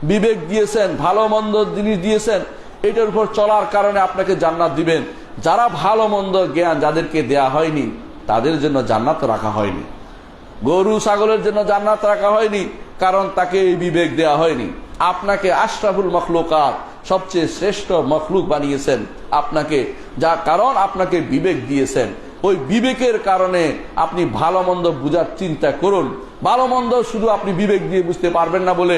বিবেক দিয়েছেন, ভালো মন্দ জিনিস দিয়েছেন। এটার উপর চলার কারণে আপনাকে জান্নাত দিবেন। যারা ভালো মন্দ জ্ঞান যাদেরকে দেয়া হয়নি, তাদের জন্য জান্নাত রাখা হয়নি। গরু ছাগলের জন্য জান্নাত রাখা হয়নি, কারণ তাকে এই বিবেক দেয়া হয়নি। আপনাকে আশরাফুল মখলুকাত, সবচেয়ে শ্রেষ্ঠ মখলুক বানিয়েছেন আপনাকে, যা কারণ আপনাকে বিবেক দিয়েছেন। ওই বিবেকের কারণে আপনি ভালো মন্দ বুঝার চিন্তা করুন। ভালো মন্দ শুধু আপনি বিবেক দিয়ে বুঝতে পারবেন না বলে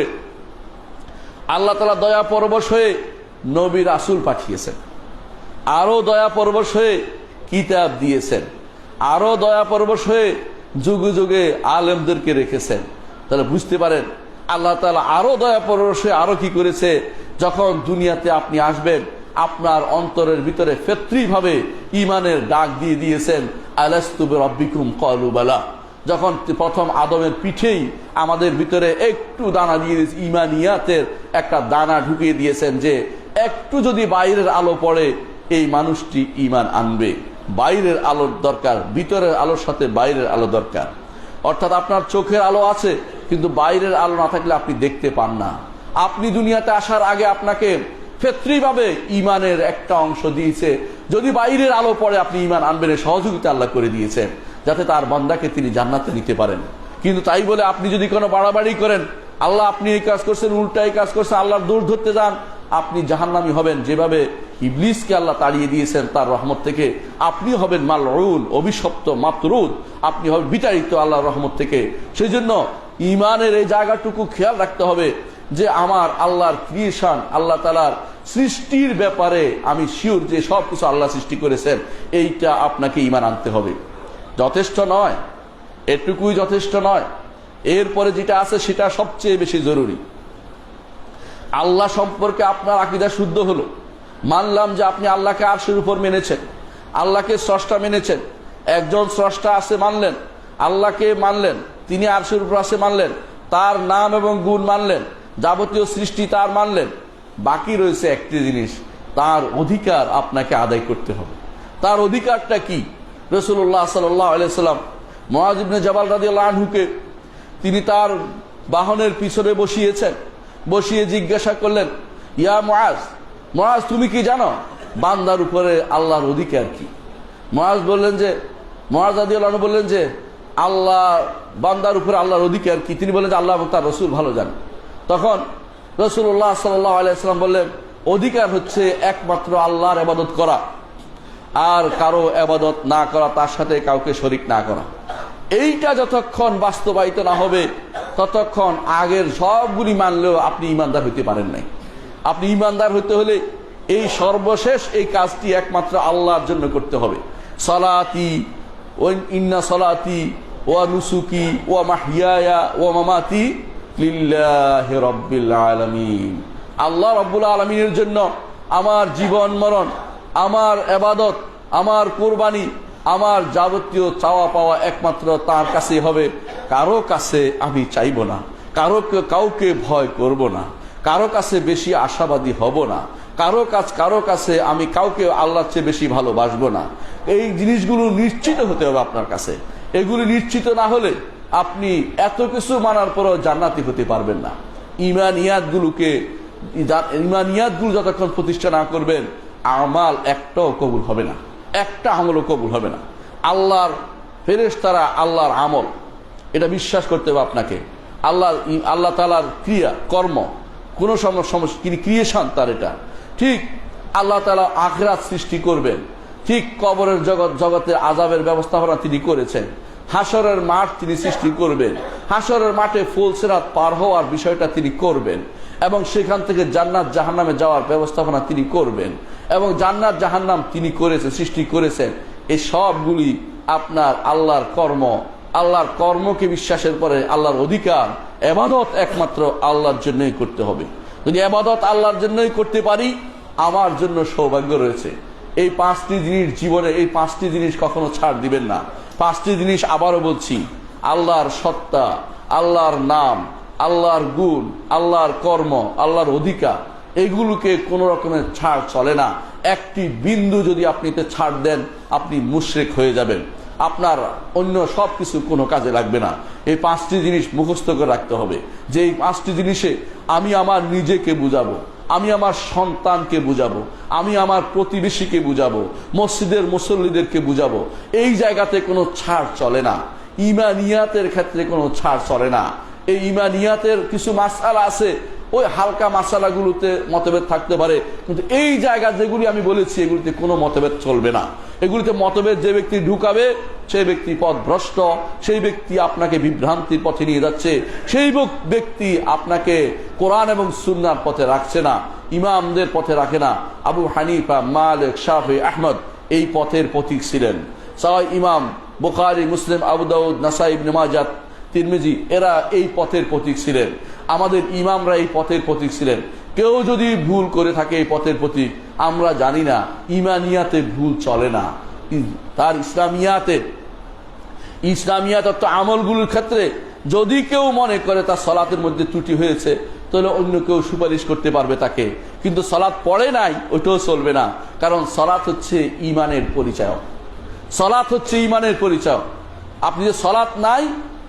আল্লাহ তাআলা দয়া পরবশ হয়ে নবী রাসূল পাঠিয়েছেন, আরো দয়া পরবশ হয়ে কিতাব দিয়েছেন, আরো দয়া পরবশ হয়ে যুগে যুগে আলেমদেরকে রেখেছেন। তাহলে বুঝতে পারেন আল্লাহ তাআলা আরো দয়া পরবশ হয়ে আরো কি করেছে। যখন দুনিয়াতে আপনি আসবেন, আপনার অন্তরের ভিতরে ফিতরিভাবে ঈমানের ডাক দিয়ে দিয়েছেন, আলাস্তু বিরাব্বিকুম ক্বালু বালা। যখন প্রথম আদমের পিঠেই আমাদের ভিতরে একটু দানা দিয়ে ঈমানিয়াতের একটা দানা ঢুকিয়ে দিয়েছেন, যে একটু যদি বাইরের আলো পড়ে এই মানুষটি ঈমান আনবে। বাইরের আলোর দরকার, ভিতরের আলোর সাথে বাইরের আলো দরকার। অর্থাৎ আপনার চোখের আলো আছে, কিন্তু বাইরের আলো না থাকলে আপনি দেখতে পান না। আপনি দুনিয়াতে আসার আগে আপনাকে ফিতরিভাবে ঈমানের একটা অংশ দিয়েছে, যদি বাইরের আলো পড়ে আপনি ঈমান আনবেন, সহযোগিতা আল্লাহ করে দিয়েছেন যাতে তার বান্দাকে তিনি জান্নাতে নিতে পারেন। কিন্তু তাই বলে আপনি যদি কোনো বাড়াবাড়ি করেন, আল্লাহ আপনি এই কাজ করছেন, উল্টা এই কাজ করছেন, আল্লাহর দোষ ধরতে যান, আপনি জাহান্নামী হবেন। যেভাবে ইবলিসকে আল্লাহ তাড়িয়ে দিয়েছেন তার রহমত থেকে, আপনি হবেন মালউন, অভিশপ্ত, মাতরুদ, আপনি হবেন বিতাড়িত আল্লাহর রহমত থেকে। সেই জন্য ঈমানের এই জায়গাটুকু খেয়াল রাখতে হবে যে আমার আল্লাহর ক্রিয়েশন, আল্লাহ তাআলার সৃষ্টির ব্যাপারে আমি শিওর যে সবকিছু আল্লাহ সৃষ্টি করেছেন, এইটা আপনাকে ঈমান আনতে হবে। যথেষ্ট নয়, এটুকুই যথেষ্ট নয়, এরপরে যেটা আছে সেটা সবচেয়ে বেশি জরুরি। আল্লাহ সম্পর্কে আপনার আকীদা শুদ্ধ হলো, মানলাম যে আপনি আল্লাহকে আরশের উপর মেনেছেন, আল্লাহকে স্রষ্টা মেনেছেন, একজন স্রষ্টা আছে মানলেন, আল্লাহকে মানলেন, তিনি আরশের উপর আছে মানলেন, তার নাম এবং গুণ মানলেন, যাবতীয় সৃষ্টি তার মানলেন। বাকি রয়েছে একটি জিনিস, তার অধিকার আপনাকে আদায় করতে হবে। তার অধিকারটা কি? রাসূলুল্লাহ সাল্লাল্লাহু আলাইহি ওয়াসাল্লাম মুআয ইবনে জাবাল রাদিয়াল্লাহু আনহুকে তিনি তার বাহনের পিছনে বসিয়েছেন, বসিয়ে জিজ্ঞাসা করলেন, ইয়া মুআয, মুআয তুমি কি জানো বান্দার উপরে আল্লাহর অধিকার কি? মুআয রাদিয়াল্লাহু আনহু বললেন যে আল্লাহ বান্দার উপরে আল্লাহর অধিকার কি? তিনি বলেন যে আল্লাহ এবং তার রসুল ভালো জানেন। তখন রাসূলুল্লাহ সাল্লাল্লাহু আলাইহি ওয়াসাল্লাম বললেন, অধিকার হচ্ছে একমাত্র আল্লাহর ইবাদত করা, আর কারো ইবাদত না করা, তার সাথে কাউকে শরীক না করা। এইটা যতক্ষণ বাস্তবায়িত না হবে ততক্ষণ আগের সবগুলি মানলেও আপনি ইমানদার হইতে পারেন নাই। আপনি ইমানদার হইতে হলে এই সর্বশেষ এই কাজটি একমাত্র আল্লাহর জন্য করতে হবে। সালাতি ইন্না সালাতি ওয়া নুসুকি ওয়া মাহইয়ায়া ওয়া মামাতি লিল্লাহি রাব্বিল আলামিন। আল্লাহ রাব্বুল আলামিনের জন্য আমার জীবন মরণ, আমার ইবাদত, আমার কুরবানি, আমার যাবতীয় চাওয়া পাওয়া একমাত্র তার কাছেই হবে। কারো কাছে আমি চাইব না, কাউকে ভয় করব না, কারো কাছে বেশি আশাবাদী হব না, কারো কাছে আমি কাউকে আল্লাহর চেয়ে বেশি ভালোবাসবো না। এই জিনিসগুলো নিশ্চিত হতে হবে আপনার কাছে। এগুলি নিশ্চিত না হলে আপনি এত কিছু মানার পরও জান্নাতি হতে পারবেন না। ইমানিয়াতগুলো যতক্ষণ প্রতিষ্ঠা না করবেন, আমাল একটাও কবুল হবে না, একটা আমলও কবুল হবে না। আল্লাহর ফেরেশতারা আল্লাহর আমল, এটা বিশ্বাস করতে হবে আপনাকে। আল্লাহ তাআলার ক্রিয়া কর্ম, কোন সমস্যা তিনি ক্রিয়েশন তার, এটা ঠিক। আল্লাহ তাআলা আখিরাত সৃষ্টি করবেন, ঠিক কবরের জগতের আযাবের ব্যবস্থাপনা তিনি করেছেন। হাসরের মাঠ তিনি সৃষ্টি করবেন, হাসরের মাঠে ফুল সিরাত পার হওয়ার বিষয়টা তিনি করবেন, এবং সেখান থেকে জান্নাত জাহান্নামে যাওয়ার ব্যবস্থাপনা তিনি করবেন, এবং জান্নাত জাহান্নাম তিনি করেছেন, সৃষ্টি করেছেন। এই সবগুলি আপনার আল্লাহর কর্ম। আল্লাহর কর্মকে বিশ্বাসের পরে আল্লাহর অধিকার, ইবাদত একমাত্র আল্লাহর জন্যই করতে হবে। যদি ইবাদত আল্লাহর জন্যই করতে পারি, আমার জন্য সৌভাগ্য রয়েছে। এই পাঁচটি জিনিস জীবনে, এই পাঁচটি জিনিস কখনো ছাড় দিবেন না। পাঁচটি জিনিস আবারও বলছি, আল্লাহর সত্তা, আল্লাহর নাম, আল্লাহর গুণ, আল্লাহর কর্ম, আল্লাহর অধিকার, এগুলোকে কোন রকমের ছাড় চলে না। একটি বিন্দু যদি আপনি ছাড় দেন, আপনি মুশরিক হয়ে যাবেন, আপনার অন্য সবকিছু কোনো কাজে লাগবে না। এই পাঁচটি জিনিস মুখস্থ করে রাখতে হবে, যে এই পাঁচটি জিনিসে আমি আমার নিজেকে বুঝাবো, আমি আমার সন্তানকে বুঝাবো, আমি আমার প্রতিবেশীকে বুঝাবো, মসজিদের মুসল্লিদেরকে বুঝাবো। এই জায়গাতে কোনো ছাড় চলে না। ইমানিয়াতের ক্ষেত্রে কোনো ছাড় চলে না। এই ইমানিয়াতের কিছু মাসআলা আছে, ওই হালকা মাসালাগুলোতে মতভেদ থাকতে পারে, কিন্তু এই জায়গা যেগুলি আমি বলেছি এগুলিতে কোনো মতভেদ চলবে না। এগুলিতে মতভেদ যে ব্যক্তি ঢুকাবে সেই ব্যক্তি পথভ্রষ্ট, সেই ব্যক্তি আপনাকে বিভ্রান্তির পথে নিয়ে যাচ্ছে, সেই ব্যক্তি আপনাকে কোরআন এবং সুন্নাহর পথে রাখছে না, ইমামদের পথে রাখে না। আবু হানিফা, মালিক, শাফি, আহমদ এই পথের পথিক ছিলেন। সবাই ইমাম বুখারী, মুসলিম, আবু দাউদ, নাসাই, ইবনে মাজাহ, তিরমিজি, এরা এই পথের পথিক ছিলেন। আমাদের ইমামরা এই পথের পথিক ছিলেন। কেউ যদি ভুল করে থাকে এই পথের পথিক, আমরা জানি না, ইমানিয়াতে ভুল চলে না। তার ইসলামিয়াত অর্থ আমলগুলোর ক্ষেত্রে যদি কেউ মনে করে তার সালাতের মধ্যে ত্রুটি হয়েছে, তাহলে অন্য কেউ সুপারিশ করতে পারবে তাকে, কিন্তু সালাত পড়ে নাই ওইটাও চলবে না। কারণ সালাত হচ্ছে ইমানের পরিচয়, সালাত হচ্ছে ইমানের পরিচয়। আপনি যে সালাত নাই,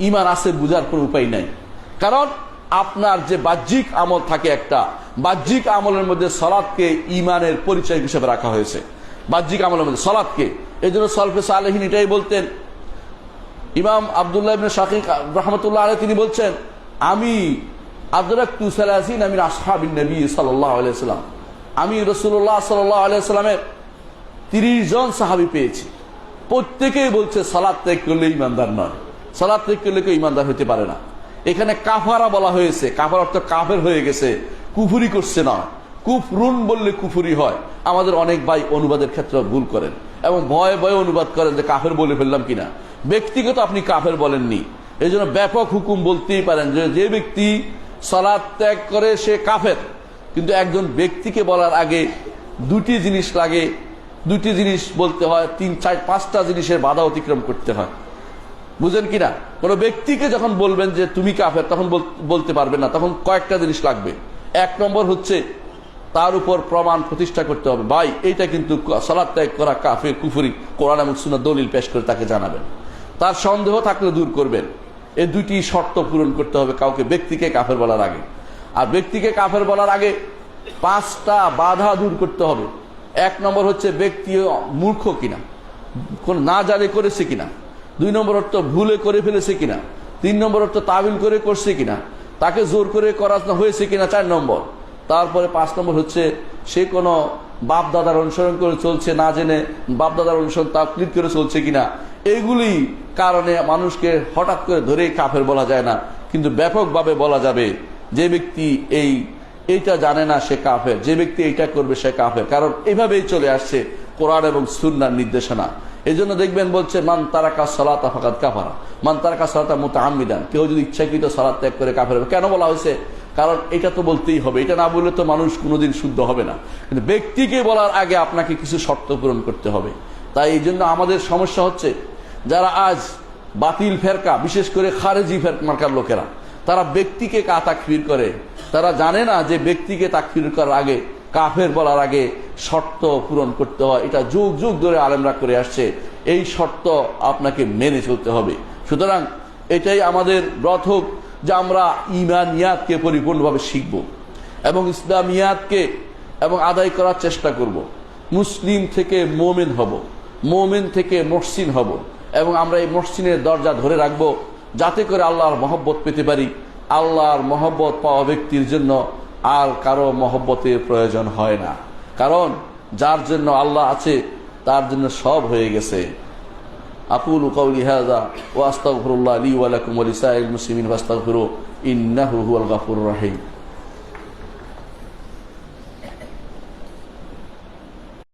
ইমান আছে বুঝার কোনো উপায় নাই। কারণ আপনার যে বাহ্যিক আমল থাকে, একটা বাহ্যিক আমলের মধ্যে সালাতকে ইমানের পরিচয় হিসেবে রাখা হয়েছে, বাহ্যিক আমলের মধ্যে সালাতকে। এই জন্য সালফে সালেহিন এটাই বলতেন। ইমাম আব্দুল্লাহ ইবনে শাকিক রাহমাতুল্লাহ আলাইহি তিনি বলছেন, আমি আদরাকতু সালাসিনা মিন আসহাবিন নবী সাল্লাল্লাহু আলাইহি ওয়াসাল্লাম, আমি রাসূলুল্লাহ সাল্লাল্লাহু আলাইহি ওয়াসাল্লামের 30 জন সাহাবী পেয়েছি, প্রত্যেকেই বলছে সালাত ত্যাগ করলে ইমানদার নয়, সালাত ত্যাগ করলে কেউ ইমানদার হতে পারে না। এখানে কাফারা বলা হয়েছে, কাফার অর্থ কাফের হয়ে গেছে, কুফরি করছে না। কুফরুন বললে কুফরি হয়। আমাদের অনেক ভাই অনুবাদের ক্ষেত্রে ভুল করেন এবং ভয়ে ভয়ে অনুবাদ করেন যে কাফের বলে ফেললাম কিনা। ব্যক্তিগত আপনি কাফের বলেননি, এই জন্য ব্যাপক হুকুম বলতেই পারেন যে ব্যক্তি সালাত ত্যাগ করে সে কাফের। কিন্তু একজন ব্যক্তিকে বলার আগে দুটি জিনিস লাগে, দুটি জিনিস বলতে হয়, 3, 4, 5টা জিনিসের বাধা অতিক্রম করতে হয়, বুঝেন কিনা। কোন ব্যক্তিকে যখন বলবেন যে তুমি কাফের, তখন বলতে পারবেন না, তখন কয়েকটা জিনিস লাগবে। 1 নম্বর হচ্ছে তার উপর প্রমাণ প্রতিষ্ঠা করতে হবে, ভাই এইটা কিন্তু সালাত ত্যাগ করা কাফের, কুফরি, কোরআন এবং সুন্নাহ দলিল পেশ করে তাকে জানাবেন। তার সন্দেহ থাকলে দূর করবেন। এই দুটি শর্ত পূরণ করতে হবে কাউকে, ব্যক্তিকে কাফের বলার আগে। আর ব্যক্তিকে কাফের বলার আগে 5টা বাধা দূর করতে হবে। 1 নম্বর হচ্ছে ব্যক্তি মূর্খ কিনা, কোন না জানে করেছে কিনা। 2 নম্বর অর্থ ভুলে করে ফেলেছে কিনা, 3 নম্বর অর্থ তাবিল করে করছে কিনা, তাকে জোর করে করানো হয়েছে কিনা 4 নম্বর, তারপরে 5 নম্বর হচ্ছে সে কোনো বাপ দাদার অনুসরণ করে চলছে, না জেনে বাপ দাদার অনুসরণ তাকলিদ করে চলছে কিনা। এইগুলি কারণে মানুষকে হঠাৎ করে ধরেই কাফের বলা যায় না, কিন্তু ব্যাপকভাবে বলা যাবে যে ব্যক্তি এইটা জানে না সে কাফের, যে ব্যক্তি এইটা করবে সে কাফের। কারণ এইভাবেই চলে আসছে কোরআন এবং সুন্নাহর নির্দেশনা। এই জন্য দেখবেন বলছে মান তারাকা সালাতা ফাকাদ কাফারা, মান তারাকা সালাতা মুতাআম্মিদান, কেউ যদি ইচ্ছাকৃত সালাত ত্যাগ করে কাফের হবে। কেন বলা হয়েছে? কারণ এটা তো বলতেই হবে, এটা না বললে তো মানুষ কোনোদিন শুদ্ধ হবে না। কিন্তু ব্যক্তিকে বলার আগে আপনাকে কিছু শর্ত পূরণ করতে হবে। তাই এই জন্য আমাদের সমস্যা হচ্ছে, যারা আজ বাতিল ফেরকা, বিশেষ করে খারেজি মার্কার লোকেরা, তারা ব্যক্তিকে তাকফির করে। তারা জানে না যে ব্যক্তিকে তাকফির করার আগে, কাফের বলার আগে শর্ত পূরণ করতে হয়। এটা যুগ যুগ ধরে আলেমরা করে আসছে, এই শর্ত আপনাকে মেনে চলতে হবে। সুতরাং এটাই আমাদের ব্রত হোক যে আমরা ঈমানিয়াতকে পরিপূর্ণভাবে শিখব এবং ইসলামিয়াতকে এবং আদায় করার চেষ্টা করব। মুসলিম থেকে মোমেন হব, মোমেন থেকে মহসিন হব, এবং আমরা এই মহসিনের দরজা ধরে রাখব, যাতে করে আল্লাহর মহব্বত পেতে পারি। আল্লাহর মহব্বত পাওয়া ব্যক্তির জন্য আর কারো মহব্বতের প্রয়োজন হয় না, কারণ যার জন্য আল্লাহ আছে তার জন্য সব হয়ে গেছে। আকুলু কাউলি হাযা ওয়া আস্তাগফিরুল্লাহ লি ওয়া লাকুম ওয়া লিসাইরিল মুসলিমিন ফাস্তাগফিরু ইন্নাহু হুয়াল গাফুরুর রহিম।